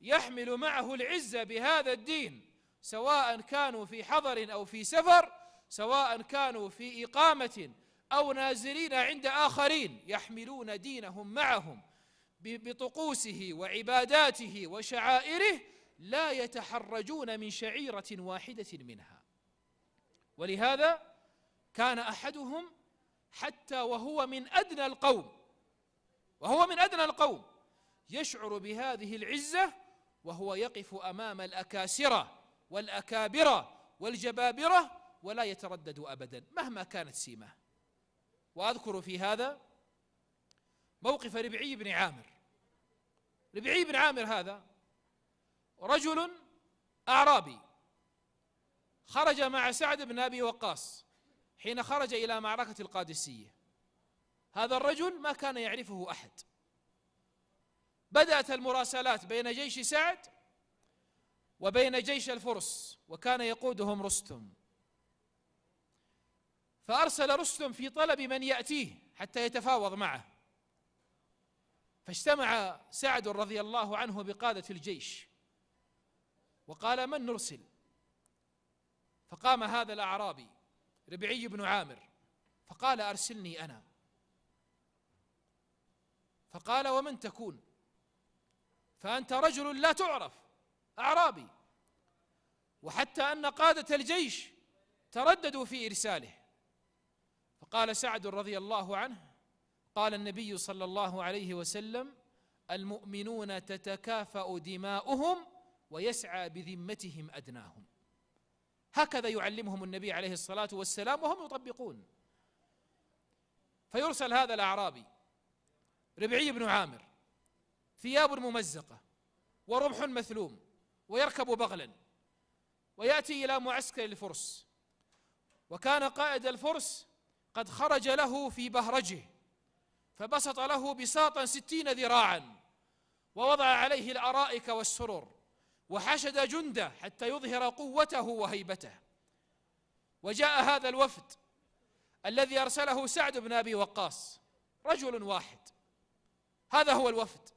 يحمل معه العزة بهذا الدين، سواء كانوا في حضر أو في سفر، سواء كانوا في إقامة أو نازلين عند آخرين، يحملون دينهم معهم بطقوسه وعباداته وشعائره، لا يتحرجون من شعيرة واحدة منها. ولهذا كان أحدهم حتى وهو من أدنى القوم يشعر بهذه العزة وهو يقف أمام الأكاسرة والأكابرة والجبابرة ولا يتردد أبدا مهما كانت سيماه. وأذكر في هذا موقف ربعي بن عامر. ربعي بن عامر هذا رجل أعرابي خرج مع سعد بن أبي وقاص حين خرج إلى معركة القادسية. هذا الرجل ما كان يعرفه أحد. بدأت المراسلات بين جيش سعد وبين جيش الفرس، وكان يقودهم رستم، فأرسل رستم في طلب من يأتيه حتى يتفاوض معه، فاجتمع سعد رضي الله عنه بقادة الجيش وقال: من نرسل؟ فقام هذا الأعرابي ربعي بن عامر فقال: أرسلني أنا. فقال: ومن تكون؟ فأنت رجل لا تعرف، أعرابي، وحتى أن قادة الجيش ترددوا في إرساله. فقال سعد رضي الله عنه: قال النبي صلى الله عليه وسلم: المؤمنون تتكافأ دماؤهم ويسعى بذمتهم أدناهم. هكذا يعلمهم النبي عليه الصلاة والسلام وهم يطبقون. فيرسل هذا الأعرابي ربعي بن عامر، ثياب ممزقة ورمح مثلوم، ويركب بغلا ويأتي إلى معسكر الفرس، وكان قائد الفرس قد خرج له في بهرجه فبسط له بساطا 60 ذراعا ووضع عليه الأرائك والسرر وحشد جنده حتى يظهر قوته وهيبته. وجاء هذا الوفد الذي أرسله سعد بن أبي وقاص، رجل واحد، هذا هو الوفد،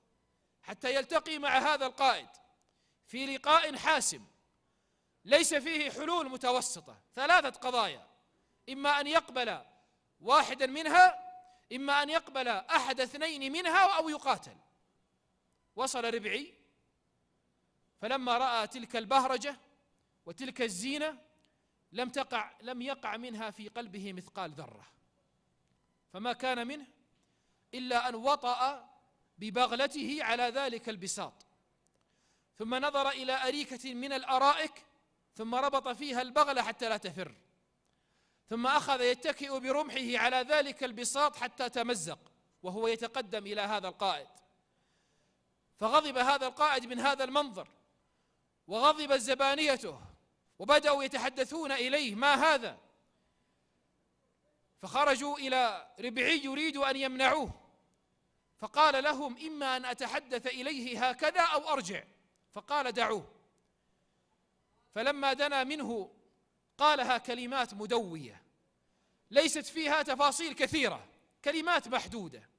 حتى يلتقي مع هذا القائد في لقاء حاسم ليس فيه حلول متوسطة، 3 قضايا، إما أن يقبل واحدا منها، إما أن يقبل أحد 2 منها، أو يقاتل. وصل ربعي فلما رأى تلك البهرجة وتلك الزينة لم يقع منها في قلبه مثقال ذرة، فما كان منه إلا أن وطأ ببغلته على ذلك البساط، ثم نظر إلى أريكة من الأرائك ثم ربط فيها البغلة حتى لا تفر، ثم أخذ يتكئ برمحه على ذلك البساط حتى تمزق وهو يتقدم إلى هذا القائد. فغضب هذا القائد من هذا المنظر، وغضبت زبانيته، وبدأوا يتحدثون إليه: ما هذا؟ فخرجوا إلى ربعي يريد أن يمنعوه، فقال لهم: إما أن أتحدث إليه هكذا أو أرجع. فقال: دعوه. فلما دنا منه قالها كلمات مدوية ليست فيها تفاصيل كثيرة، كلمات محدودة: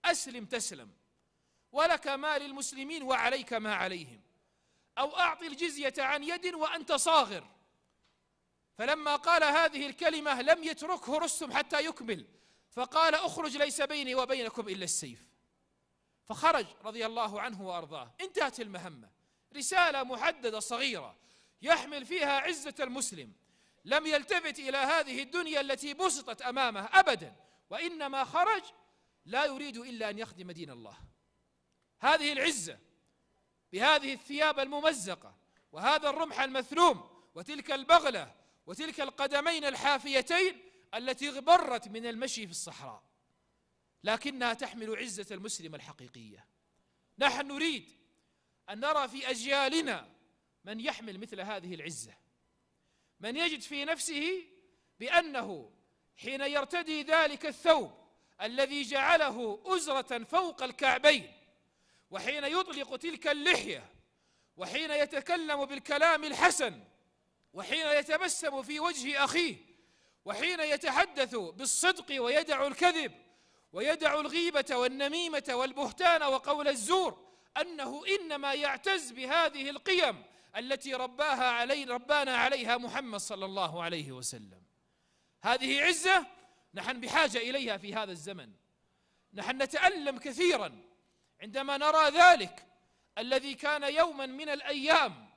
أسلم تسلم، ولك ما للمسلمين وعليك ما عليهم، أو أعطي الجزية عن يد وأنت صاغر. فلما قال هذه الكلمة لم يتركه رستم حتى يكمل، فقال: أخرج، ليس بيني وبينكم إلا السيف. فخرج رضي الله عنه وأرضاه. انتهت المهمة، رسالة محددة صغيرة يحمل فيها عزة المسلم، لم يلتفت إلى هذه الدنيا التي بسطت أمامه أبدا، وإنما خرج لا يريد إلا أن يخدم دين الله. هذه العزة بهذه الثياب الممزقة وهذا الرمح المثلوم وتلك البغلة وتلك القدمين الحافيتين التي اغبرت من المشي في الصحراء، لكنها تحمل عزة المسلم الحقيقية. نحن نريد أن نرى في أجيالنا من يحمل مثل هذه العزة، من يجد في نفسه بأنه حين يرتدي ذلك الثوب الذي جعله أزرة فوق الكعبين، وحين يطلق تلك اللحية وحين يتكلم بالكلام الحسن، وحين يتبسم في وجه أخيه، وحين يتحدث بالصدق ويدع الكذب ويدع الغيبة والنميمة والبهتان وقول الزور، أنه إنما يعتز بهذه القيم التي ربانا عليها محمد صلى الله عليه وسلم. هذه عزة نحن بحاجة إليها في هذا الزمن. نحن نتألم كثيرا عندما نرى ذلك الذي كان يوما من الأيام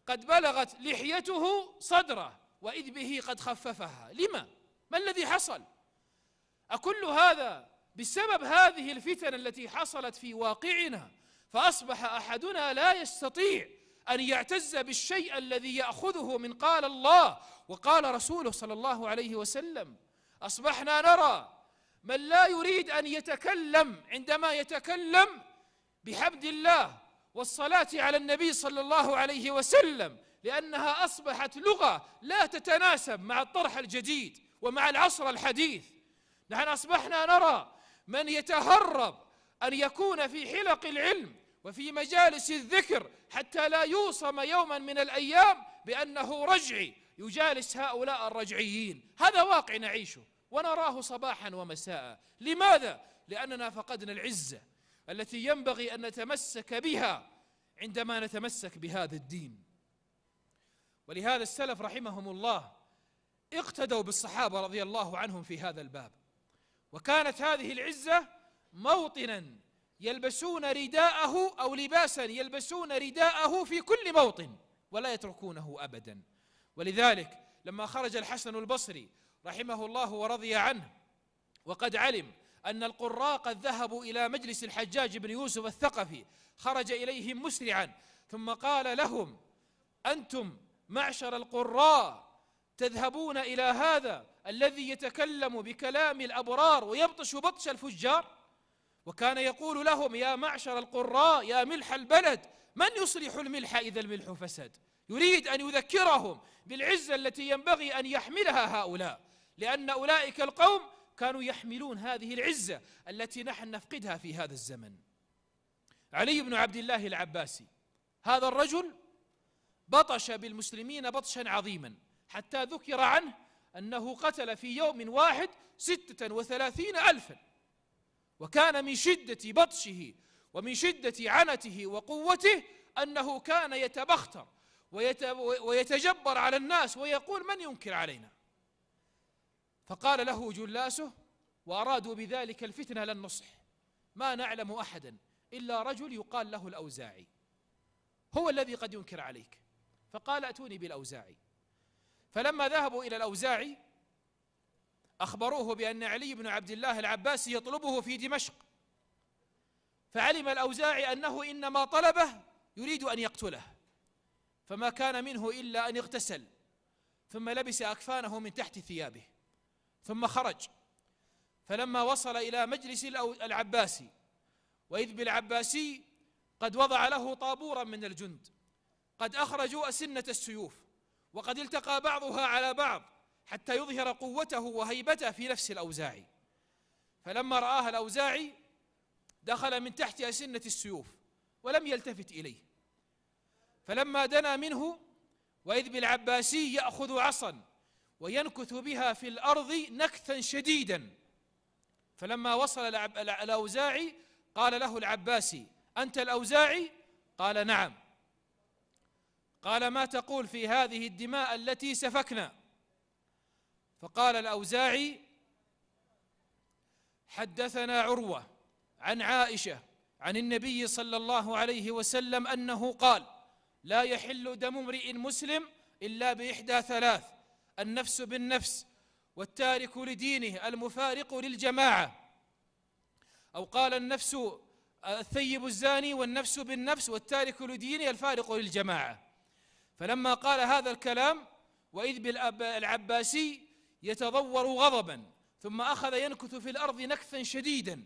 قد بلغت لحيته صدره وإذ به قد خففها. لما؟ ما الذي حصل؟ أكل هذا بسبب هذه الفتن التي حصلت في واقعنا، فأصبح أحدنا لا يستطيع أن يعتز بالشيء الذي يأخذه من قال الله وقال رسوله صلى الله عليه وسلم. أصبحنا نرى من لا يريد أن يتكلم عندما يتكلم بحمد الله والصلاة على النبي صلى الله عليه وسلم، لأنها أصبحت لغة لا تتناسب مع الطرح الجديد ومع العصر الحديث. نحن أصبحنا نرى من يتهرب أن يكون في حلق العلم وفي مجالس الذكر حتى لا يوصم يوما من الأيام بأنه رجعي يجالس هؤلاء الرجعيين. هذا واقع نعيشه ونراه صباحا ومساء. لماذا؟ لأننا فقدنا العزة التي ينبغي أن نتمسك بها عندما نتمسك بهذا الدين. ولهذا السلف رحمهم الله اقتدوا بالصحابة رضي الله عنهم في هذا الباب، وكانت هذه العزة موطنا يلبسون رداءه أو لباسا يلبسون رداءه في كل موطن ولا يتركونه أبدا. ولذلك لما خرج الحسن البصري رحمه الله ورضي عنه وقد علم أن القراء قد ذهبوا إلى مجلس الحجاج بن يوسف الثقفي، خرج إليهم مسرعا ثم قال لهم: أنتم معشر القراء تذهبون إلى هذا الذي يتكلم بكلام الأبرار ويبطش بطش الفجار؟ وكان يقول لهم: يا معشر القراء يا ملح البلد، من يصلح الملح إذا الملح فسد؟ يريد أن يذكرهم بالعزة التي ينبغي أن يحملها هؤلاء، لأن أولئك القوم كانوا يحملون هذه العزة التي نحن نفقدها في هذا الزمن. علي بن عبد الله العباسي هذا الرجل بطش بالمسلمين بطشا عظيما، حتى ذكر عنه أنه قتل في يوم واحد 36,000، وكان من شدة بطشه ومن شدة عنته وقوته أنه كان يتبختر ويتجبر على الناس ويقول: من ينكر علينا؟ فقال له جلاسه وأرادوا بذلك الفتنة للنصح: ما نعلم أحدا إلا رجل يقال له الأوزاعي هو الذي قد ينكر عليك. فقال: أتوني بالأوزاعي. فلما ذهبوا إلى الأوزاعي أخبروه بأن علي بن عبد الله العباسي يطلبه في دمشق، فعلم الأوزاعي أنه إنما طلبه يريد أن يقتله، فما كان منه إلا أن اغتسل ثم لبس أكفانه من تحت ثيابه ثم خرج. فلما وصل إلى مجلس العباسي وإذ بالعباسي قد وضع له طابورا من الجند، قد أخرجوا أسنة السيوف وقد التقى بعضها على بعض حتى يظهر قوته وهيبته في نفس الأوزاعي. فلما رآها الأوزاعي دخل من تحت أسنة السيوف ولم يلتفت إليه. فلما دنا منه وإذ بالعباسي يأخذ عصا وينكث بها في الأرض نكثا شديدا. فلما وصل الأوزاعي قال له العباسي: أنت الأوزاعي؟ قال: نعم. قال: ما تقول في هذه الدماء التي سفكنا؟ فقال الأوزاعي: حدثنا عروة عن عائشة عن النبي صلى الله عليه وسلم أنه قال: لا يحل دم امرئ مسلم إلا بإحدى ثلاث: النفس بالنفس، والتارك لدينه المفارق للجماعة، أو قال النفس الثيب الزاني، والنفس بالنفس، والتارك لدينه الفارق للجماعة. فلما قال هذا الكلام وإذ بالعباسي يتضور غضبا ثم أخذ ينكث في الأرض نكثا شديدا،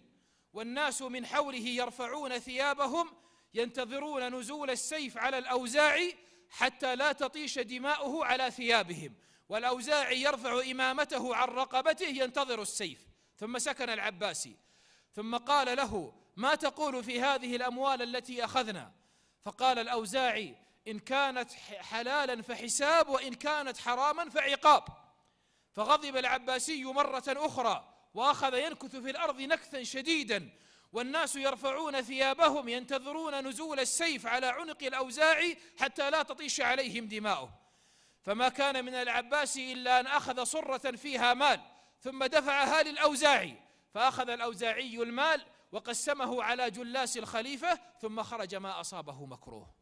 والناس من حوله يرفعون ثيابهم ينتظرون نزول السيف على الأوزاعي حتى لا تطيش دماؤه على ثيابهم، والأوزاعي يرفع إمامته عن رقبته ينتظر السيف. ثم سكن العباسي ثم قال له: ما تقول في هذه الأموال التي أخذنا؟ فقال الأوزاعي: إن كانت حلالا فحساب، وإن كانت حراما فعقاب. فغضب العباسي مرة أخرى وأخذ ينكث في الأرض نكثا شديدا، والناس يرفعون ثيابهم ينتظرون نزول السيف على عنق الأوزاعي حتى لا تطيش عليهم دماؤه. فما كان من العباسي إلا أن أخذ صرة فيها مال ثم دفعها للأوزاعي، فأخذ الأوزاعي المال وقسمه على جلاس الخليفة، ثم خرج ما أصابه مكروه.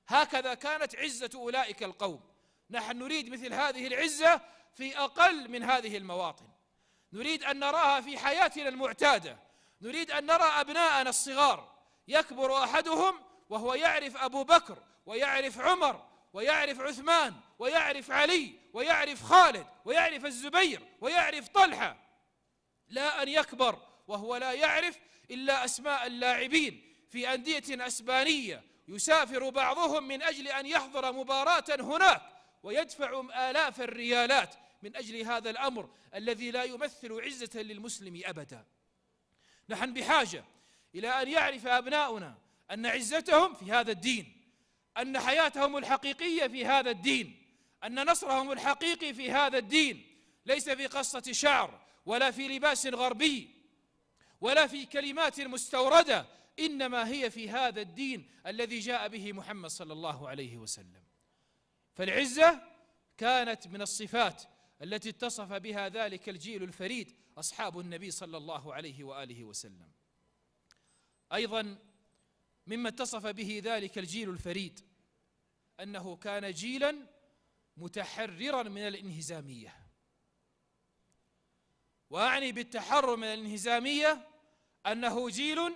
هكذا كانت عزة أولئك القوم. نحن نريد مثل هذه العزة في أقل من هذه المواطن، نريد أن نراها في حياتنا المعتادة. نريد أن نرى أبناءنا الصغار يكبر أحدهم وهو يعرف أبو بكر ويعرف عمر ويعرف عثمان ويعرف علي ويعرف خالد ويعرف الزبير ويعرف طلحة، لا أن يكبر وهو لا يعرف إلا أسماء اللاعبين في أندية أسبانية، يسافر بعضهم من أجل أن يحضر مباراة هناك ويدفع آلاف الريالات من أجل هذا الأمر الذي لا يمثل عزة للمسلم أبدا. نحن بحاجة إلى أن يعرف أبناؤنا أن عزتهم في هذا الدين، أن حياتهم الحقيقية في هذا الدين، أن نصرهم الحقيقي في هذا الدين ليس في قصة شعر ولا في لباس غربي ولا في كلمات مستوردة، إنما هي في هذا الدين الذي جاء به محمد صلى الله عليه وسلم. فالعزة كانت من الصفات التي اتصف بها ذلك الجيل الفريد أصحاب النبي صلى الله عليه وآله وسلم. أيضا مما اتصف به ذلك الجيل الفريد أنه كان جيلا متحررا من الانهزامية. وأعني بالتحرر من الانهزامية أنه جيل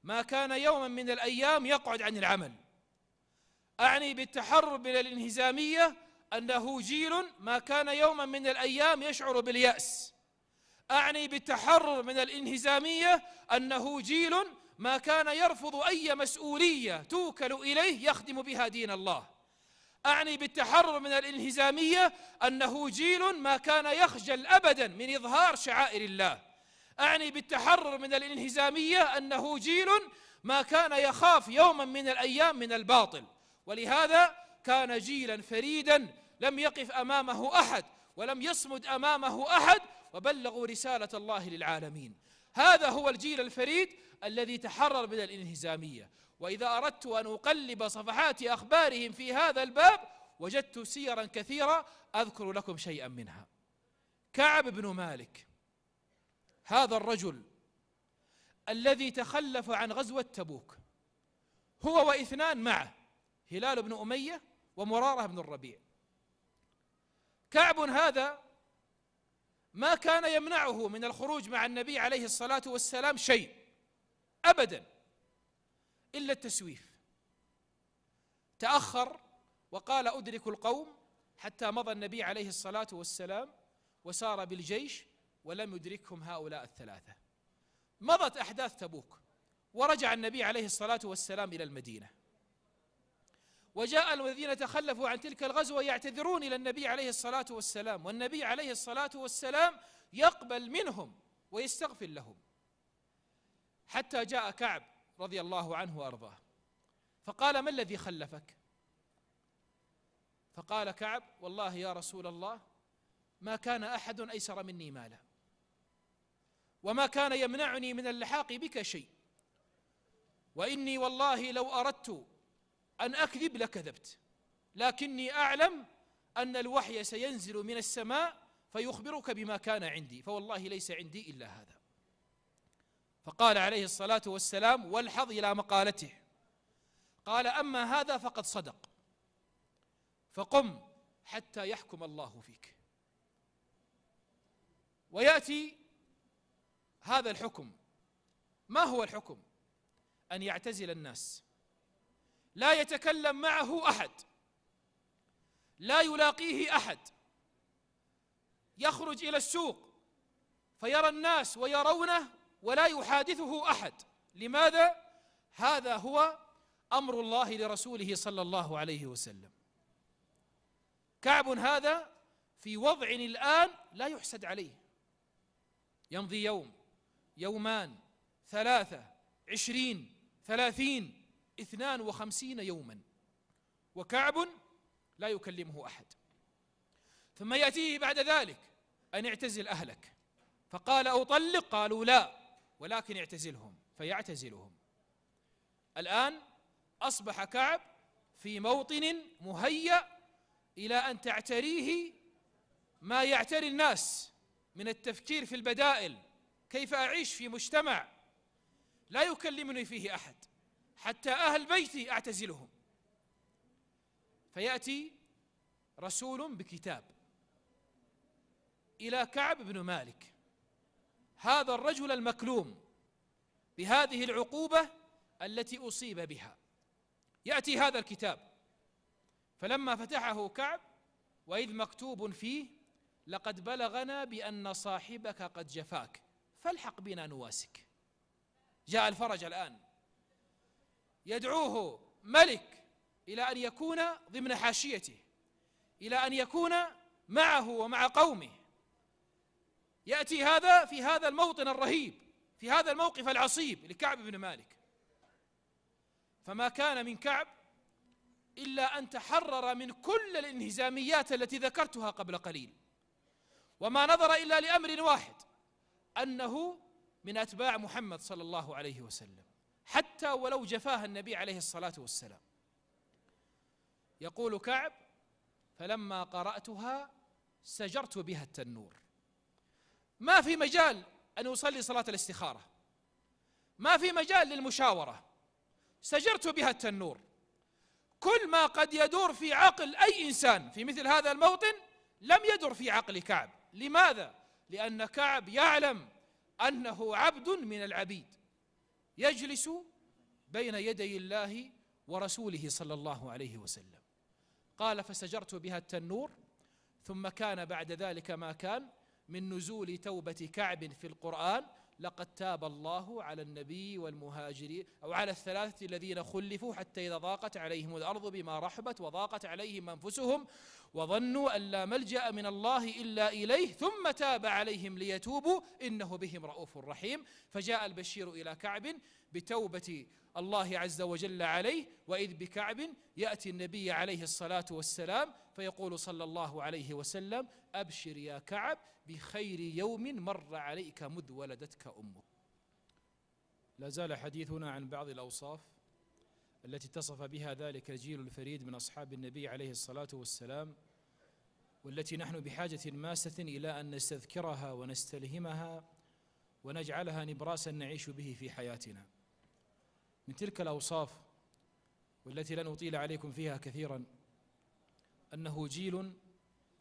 ما كان يوما من الأيام يقعد عن العمل. أعني بالتحرر من الانهزامية أنه جيل ما كان يوما من الأيام يشعر باليأس. أعني بالتحرر من الانهزامية أنه جيل ما كان يرفض أي مسؤولية توكل إليه يخدم بها دين الله. أعني بالتحرر من الانهزامية أنه جيل ما كان يخجل أبدا من إظهار شعائر الله. أعني بالتحرر من الانهزامية أنه جيل ما كان يخاف يوما من الأيام من الباطل. ولهذا كان جيلا فريدا لم يقف أمامه أحد ولم يصمد أمامه أحد، وبلغوا رسالة الله للعالمين. هذا هو الجيل الفريد الذي تحرر من الانهزامية. وإذا أردت أن أقلب صفحات أخبارهم في هذا الباب وجدت سيرا كثيرة أذكر لكم شيئا منها. كعب بن مالك، هذا الرجل الذي تخلف عن غزوة تبوك هو واثنان معه، هلال بن أمية ومرارة بن الربيع. كعب هذا ما كان يمنعه من الخروج مع النبي عليه الصلاة والسلام شيء أبدا إلا التسويف. تأخر وقال أدرك القوم حتى مضى النبي عليه الصلاة والسلام وسار بالجيش ولم يدركهم هؤلاء الثلاثة. مضت أحداث تبوك ورجع النبي عليه الصلاة والسلام إلى المدينة، وجاء الذين تخلفوا عن تلك الغزوة يعتذرون إلى النبي عليه الصلاة والسلام، والنبي عليه الصلاة والسلام يقبل منهم ويستغفر لهم، حتى جاء كعب رضي الله عنه وأرضاه فقال: ما الذي خلفك؟ فقال كعب: والله يا رسول الله ما كان أحد أيسر مني مالا، وما كان يمنعني من اللحاق بك شيء، وإني والله لو أردت أن أكذب لكذبت، لكني أعلم أن الوحي سينزل من السماء فيخبرك بما كان عندي، فوالله ليس عندي إلا هذا. فقال عليه الصلاة والسلام: والحظ إلى مقالته، قال: أما هذا فقد صدق، فقم حتى يحكم الله فيك. ويأتي هذا الحكم. ما هو الحكم؟ أن يعتزل الناس، لا يتكلم معه أحد، لا يلاقيه أحد، يخرج إلى السوق فيرى الناس ويرونه ولا يحادثه أحد. لماذا؟ هذا هو أمر الله لرسوله صلى الله عليه وسلم. كعب هذا في وضع الآن لا يحسد عليه، يمضي يوم، يومان، 3، 20، 30، 52 يوما وكعب لا يكلمه أحد. ثم يأتيه بعد ذلك أن اعتزل أهلك، فقال أطلق، قالوا لا ولكن اعتزلهم، فيعتزلهم. الآن أصبح كعب في موطن مهيأ إلى أن تعتريه ما يعتري الناس من التفكير في البدائل، كيف أعيش في مجتمع لا يكلمني فيه أحد، حتى أهل بيتي أعتزلهم. فيأتي رسول بكتاب إلى كعب بن مالك، هذا الرجل المكلوم بهذه العقوبة التي أصيب بها. يأتي هذا الكتاب، فلما فتحه كعب وإذ مكتوب فيه: لقد بلغنا بأن صاحبك قد جفاك فالحق بنا نواسك. جاء الفرج الآن. يدعوه ملك إلى أن يكون ضمن حاشيته، إلى أن يكون معه ومع قومه. يأتي هذا في هذا الموطن الرهيب، في هذا الموقف العصيب لكعب بن مالك. فما كان من كعب إلا أن تحرر من كل الانهزاميات التي ذكرتها قبل قليل، وما نظر إلا لأمر واحد، أنه من أتباع محمد صلى الله عليه وسلم، حتى ولو جفاها النبي عليه الصلاة والسلام. يقول كعب: فلما قرأتها سجرت بها التنور. ما في مجال أن أصلي صلاة الاستخارة، ما في مجال للمشاورة، سجرت بها التنور. كل ما قد يدور في عقل أي إنسان في مثل هذا الموطن لم يدر في عقل كعب. لماذا؟ لأن كعب يعلم أنه عبد من العبيد يجلس بين يدي الله ورسوله صلى الله عليه وسلم. قال: فسجرت بها التنور. ثم كان بعد ذلك ما كان من نزول توبة كعب في القرآن: لقد تاب الله على النبي والمهاجرين أو على الثلاثة الذين خلفوا حتى إذا ضاقت عليهم الأرض بما رحبت وضاقت عليهم أنفسهم وظنوا أن لا ملجأ من الله إلا إليه ثم تاب عليهم ليتوبوا إنه بهم رؤوف رحيم. فجاء البشير إلى كعب بتوبة الله عز وجل عليه، وإذ بكعب يأتي النبي عليه الصلاة والسلام فيقول صلى الله عليه وسلم: أبشر يا كعب بخير يوم مر عليك مذ ولدتك أمك. لا زال حديثنا عن بعض الأوصاف التي اتصف بها ذلك الجيل الفريد من أصحاب النبي عليه الصلاة والسلام، والتي نحن بحاجة ماسة إلى أن نستذكرها ونستلهمها ونجعلها نبراسا نعيش به في حياتنا. من تلك الأوصاف والتي لن أطيل عليكم فيها كثيرا أنه جيل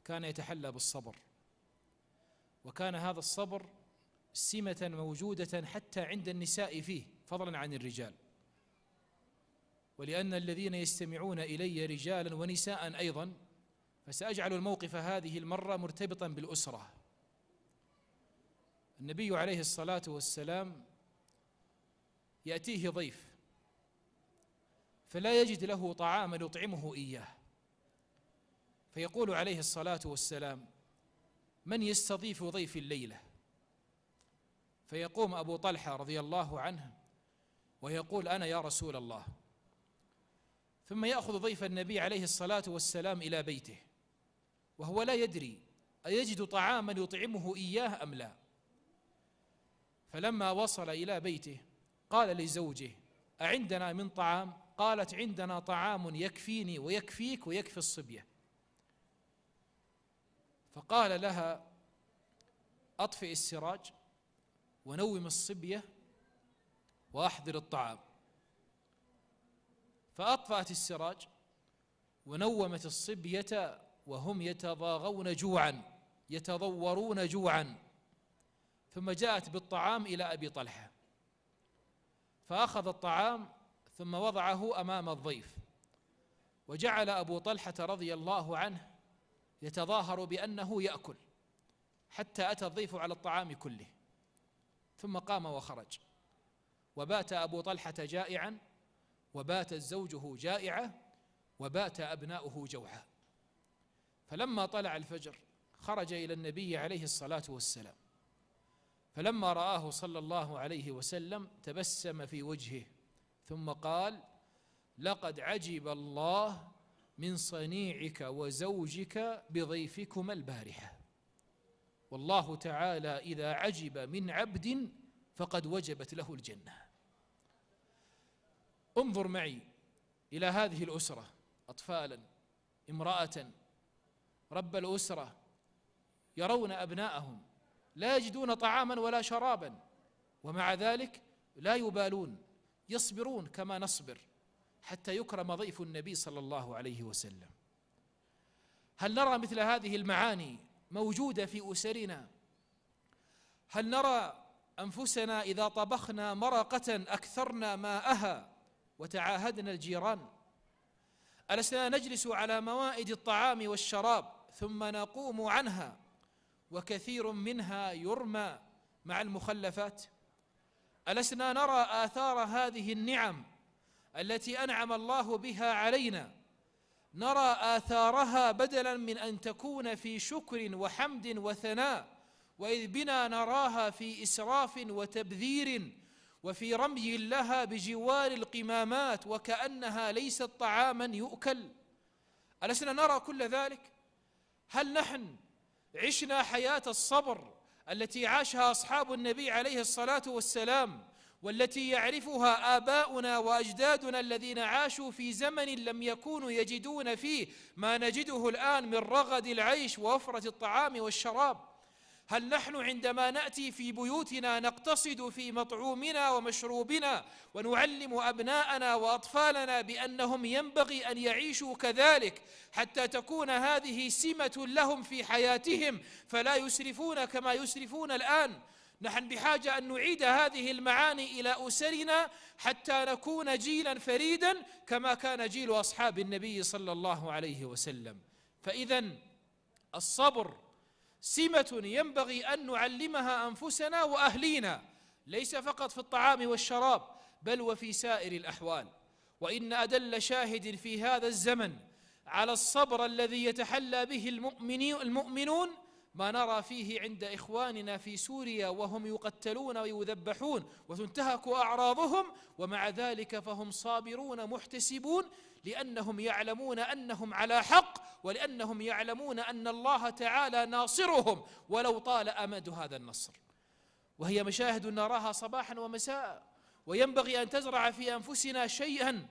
كان يتحلى بالصبر، وكان هذا الصبر سمة موجودة حتى عند النساء فيه فضلا عن الرجال. ولأن الذين يستمعون إلي رجالا ونساء أيضا، فسأجعل الموقف هذه المرة مرتبطا بالأسرة. النبي عليه الصلاة والسلام يأتيه ضيف فلا يجد له طعاما يطعمه إياه، فيقول عليه الصلاة والسلام: من يستضيف ضيف الليلة؟ فيقوم أبو طلحة رضي الله عنه ويقول: أنا يا رسول الله. ثم يأخذ ضيف النبي عليه الصلاة والسلام إلى بيته وهو لا يدري أيجد طعاما يطعمه إياه أم لا. فلما وصل إلى بيته قال لزوجه: أعندنا من طعام؟ قالت: عندنا طعام يكفيني ويكفيك ويكفي الصبية. فقال لها: أطفئ السراج ونوم الصبية وأحضر الطعام. فأطفأت السراج ونومت الصبية وهم يتضاغون جوعا يتضورون جوعا. ثم جاءت بالطعام إلى أبي طلحة فأخذ الطعام ثم وضعه أمام الضيف، وجعل أبو طلحة رضي الله عنه يتظاهر بأنه يأكل حتى أتى الضيف على الطعام كله، ثم قام وخرج. وبات أبو طلحة جائعا، وباتت زوجه جائعة، وبات أبناؤه جوعا. فلما طلع الفجر خرج إلى النبي عليه الصلاة والسلام، فلما رآه صلى الله عليه وسلم تبسم في وجهه ثم قال: لقد عجب الله من صنيعك وزوجك بضيفكما البارحة. والله تعالى إذا عجب من عبد فقد وجبت له الجنة. انظر معي إلى هذه الأسرة، أطفالا، امرأة، رب الأسرة، يرون أبناءهم لا يجدون طعاما ولا شرابا، ومع ذلك لا يبالون، يصبرون كما نصبر حتى يكرم ضيف النبي صلى الله عليه وسلم. هل نرى مثل هذه المعاني موجودة في أسرنا؟ هل نرى أنفسنا إذا طبخنا مرقة أكثرنا ماءها وتعاهدنا الجيران؟ ألسنا نجلس على موائد الطعام والشراب ثم نقوم عنها وكثير منها يرمى مع المخلفات؟ ألسنا نرى آثار هذه النعم التي أنعم الله بها علينا، نرى آثارها بدلا من أن تكون في شكر وحمد وثناء، وإذ بنا نراها في إسراف وتبذير وفي رمي لها بجوار القمامات وكأنها ليست طعاما يؤكل؟ ألسنا نرى كل ذلك؟ هل نحن عشنا حياة الصبر التي عاشها أصحاب النبي عليه الصلاة والسلام، والتي يعرفها آباؤنا وأجدادنا الذين عاشوا في زمن لم يكونوا يجدون فيه ما نجده الآن من رغد العيش ووفرة الطعام والشراب؟ هل نحن عندما نأتي في بيوتنا نقتصد في مطعومنا ومشروبنا ونعلم أبناءنا وأطفالنا بأنهم ينبغي أن يعيشوا كذلك حتى تكون هذه سمة لهم في حياتهم فلا يسرفون كما يسرفون الآن؟ نحن بحاجة أن نعيد هذه المعاني إلى أسرنا حتى نكون جيلا فريدا كما كان جيل أصحاب النبي صلى الله عليه وسلم. فإذن الصبر سمة ينبغي أن نعلمها أنفسنا وأهلينا، ليس فقط في الطعام والشراب بل وفي سائر الأحوال. وإن أدل شاهد في هذا الزمن على الصبر الذي يتحلى به المؤمنون ما نرى فيه عند إخواننا في سوريا وهم يقتلون ويذبحون وتنتهك أعراضهم، ومع ذلك فهم صابرون محتسبون لأنهم يعلمون أنهم على حق، ولأنهم يعلمون أن الله تعالى ناصرهم ولو طال أمد هذا النصر. وهي مشاهد نراها صباحا ومساء، وينبغي أن تزرع في أنفسنا شيئا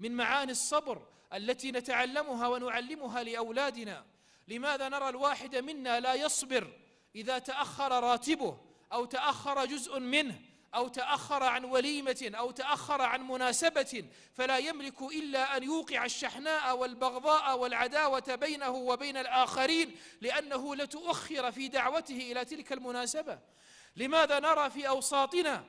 من معاني الصبر التي نتعلمها ونعلمها لأولادنا. لماذا نرى الواحد منا لا يصبر إذا تأخر راتبه أو تأخر جزء منه أو تأخر عن وليمة أو تأخر عن مناسبة، فلا يملك إلا أن يوقع الشحناء والبغضاء والعداوة بينه وبين الآخرين لأنه لتؤخر في دعوته إلى تلك المناسبة؟ لماذا نرى في أوساطنا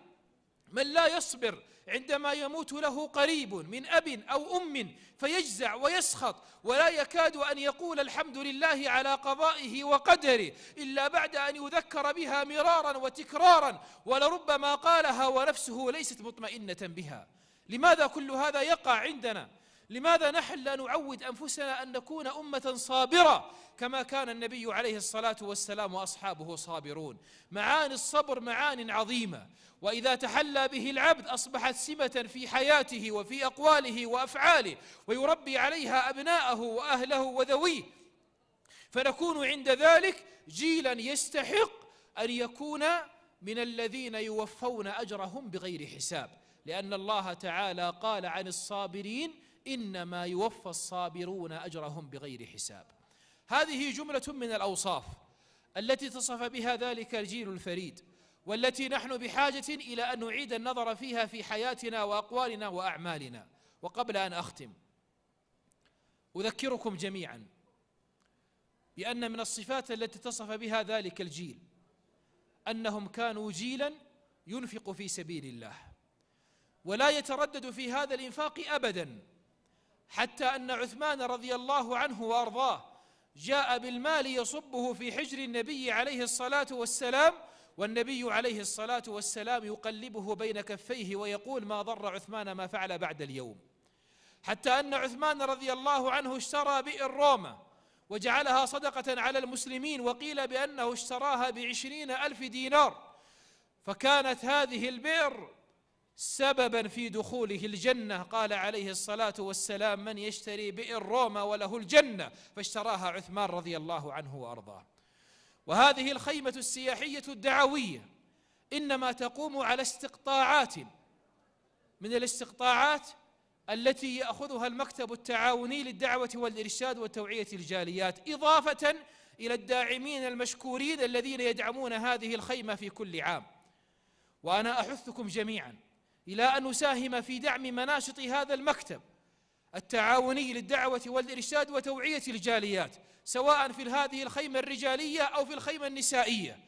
من لا يصبر عندما يموت له قريب من أب أو أم فيجزع ويسخط ولا يكاد أن يقول الحمد لله على قضائه وقدره إلا بعد أن يذكر بها مرارا وتكرارا، ولربما قالها ونفسه ليست مطمئنة بها؟ لماذا كل هذا يقع عندنا؟ لماذا نحن لا نعود أنفسنا أن نكون أمة صابرة كما كان النبي عليه الصلاة والسلام وأصحابه صابرون؟ معاني الصبر معان عظيمة، وإذا تحلى به العبد أصبحت سمة في حياته وفي أقواله وأفعاله، ويربي عليها أبناءه وأهله وذويه، فنكون عند ذلك جيلا يستحق أن يكون من الذين يوفون أجرهم بغير حساب، لأن الله تعالى قال عن الصابرين إنما يوفى الصابرون أجرهم بغير حساب. هذه جملة من الأوصاف التي تصف بها ذلك الجيل الفريد، والتي نحن بحاجة إلى أن نعيد النظر فيها في حياتنا وأقوالنا وأعمالنا. وقبل أن أختم أذكركم جميعا بأن من الصفات التي تصف بها ذلك الجيل أنهم كانوا جيلا ينفق في سبيل الله ولا يتردد في هذا الإنفاق أبدا، حتى أن عثمان رضي الله عنه وأرضاه جاء بالمال يصبه في حجر النبي عليه الصلاة والسلام، والنبي عليه الصلاة والسلام يقلبه بين كفيه ويقول ما ضر عثمان ما فعل بعد اليوم. حتى أن عثمان رضي الله عنه اشترى بئر روما وجعلها صدقة على المسلمين، وقيل بأنه اشتراها ب20,000 دينار، فكانت هذه البئر سببا في دخوله الجنة. قال عليه الصلاة والسلام: من يشتري بئر روما وله الجنة، فاشتراها عثمان رضي الله عنه وأرضاه. وهذه الخيمة السياحية الدعوية إنما تقوم على استقطاعات من الاستقطاعات التي يأخذها المكتب التعاوني للدعوة والإرشاد وتوعية الجاليات، إضافة إلى الداعمين المشكورين الذين يدعمون هذه الخيمة في كل عام. وأنا أحثكم جميعا إلى أن نساهم في دعم مناشط هذا المكتب التعاوني للدعوة والإرشاد وتوعية الجاليات، سواء في هذه الخيمة الرجالية أو في الخيمة النسائية.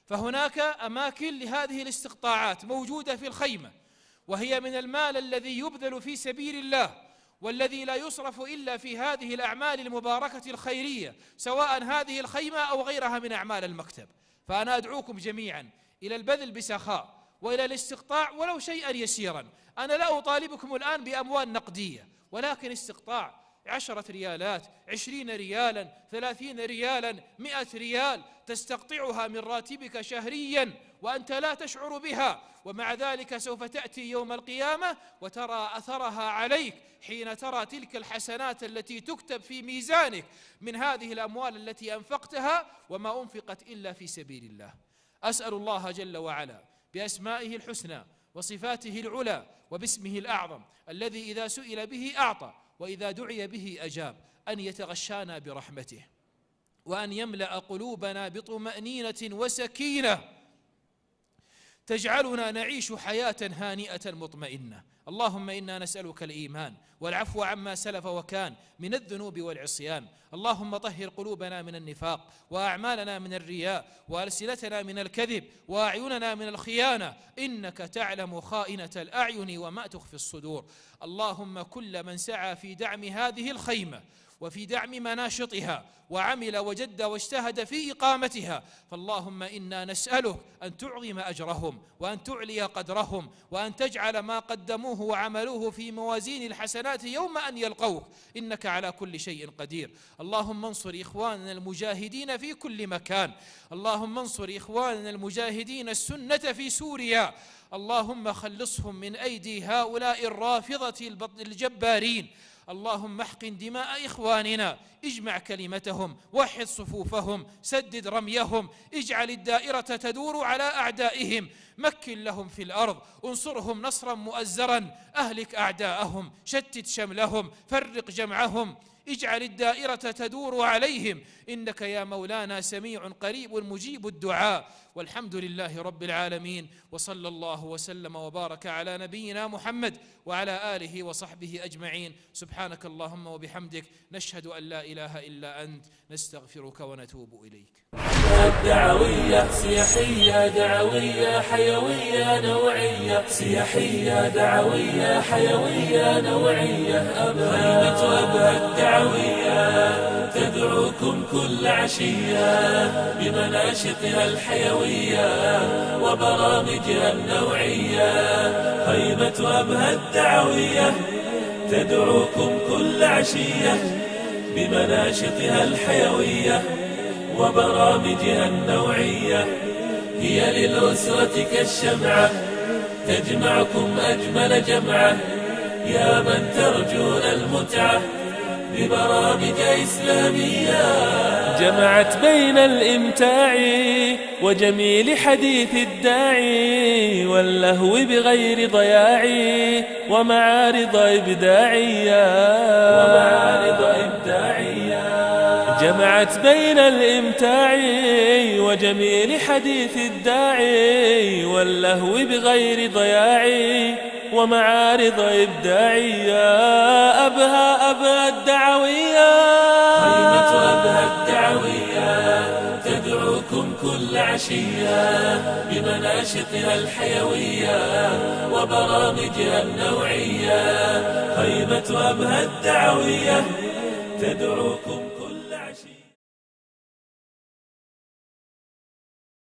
فهناك أماكن لهذه الاستقطاعات موجودة في الخيمة، وهي من المال الذي يبذل في سبيل الله والذي لا يصرف إلا في هذه الأعمال المباركة الخيرية، سواء هذه الخيمة أو غيرها من أعمال المكتب. فأنا أدعوكم جميعا إلى البذل بسخاء وإلى الاستقطاع ولو شيئا يسيرا. أنا لا أطالبكم الآن بأموال نقدية، ولكن استقطاع 10 ريالات، 20 ريالا، 30 ريالا، 100 ريال تستقطعها من راتبك شهريا وأنت لا تشعر بها، ومع ذلك سوف تأتي يوم القيامة وترى أثرها عليك حين ترى تلك الحسنات التي تكتب في ميزانك من هذه الأموال التي أنفقتها وما أنفقت إلا في سبيل الله. أسأل الله جل وعلا بأسمائه الحسنى وصفاته العلى وباسمه الأعظم الذي إذا سئل به أعطى وإذا دعي به أجاب أن يتغشانا برحمته، وأن يملأ قلوبنا بطمأنينة وسكينة تجعلنا نعيش حياة هانئة مطمئنة. اللهم إنا نسألك الإيمان والعفو عما سلف وكان من الذنوب والعصيان. اللهم طهر قلوبنا من النفاق، وأعمالنا من الرياء، وألسنتنا من الكذب، وأعيننا من الخيانة، إنك تعلم خائنة الأعين وما تخفي الصدور. اللهم كل من سعى في دعم هذه الخيمة وفي دعم مناشطها وعمل وجد واجتهد في إقامتها، فاللهم إنا نسألك أن تعظم أجرهم وأن تعلي قدرهم وأن تجعل ما قدموه وعملوه في موازين الحسنات يوم أن يلقوك، إنك على كل شيء قدير. اللهم انصر إخواننا المجاهدين في كل مكان، اللهم انصر إخواننا المجاهدين السنة في سوريا، اللهم خلصهم من أيدي هؤلاء الرافضة الجبارين. اللهم احقن دماء إخواننا، اجمع كلمتهم، وحد صفوفهم، سدد رميهم، اجعل الدائرة تدور على أعدائهم، مكن لهم في الأرض، انصرهم نصرا مؤزرا، أهلك أعداءهم، شتت شملهم، فرق جمعهم، اجعل الدائرة تدور عليهم، إنك يا مولانا سميع قريب مجيب الدعاء. والحمد لله رب العالمين، وصلى الله وسلم وبارك على نبينا محمد وعلى آله وصحبه أجمعين. سبحانك اللهم وبحمدك، نشهد أن لا إله إلا أنت، نستغفرك ونتوب إليك. الدعوية سياحية دعوية حيوية نوعية، سياحية دعوية حيوية نوعية، خيمة أبها الدعوية تدعوكم كل عشية بمناشطها الحيوية وبرامجها النوعية. خيمة أبها الدعوية تدعوكم كل عشية بمناشطها الحيوية وبرامجها النوعية. هي للأسرة كالشمعة تجمعكم أجمل جمعة، يا من ترجون المتعة ببرامج إسلامية. جمعت بين الإمتاع وجميل حديث الداعي واللهو بغير ضياع ومعارض إبداعية. جمعت بين الإمتاع وجميل حديث الداعي واللهو بغير ضياع ومعارض إبداعية. أبها الدعوية، خيمة أبها الدعوية تدعوكم كل عشية بمناشطها الحيوية وبرامجها النوعية. خيمة أبها الدعوية تدعوكم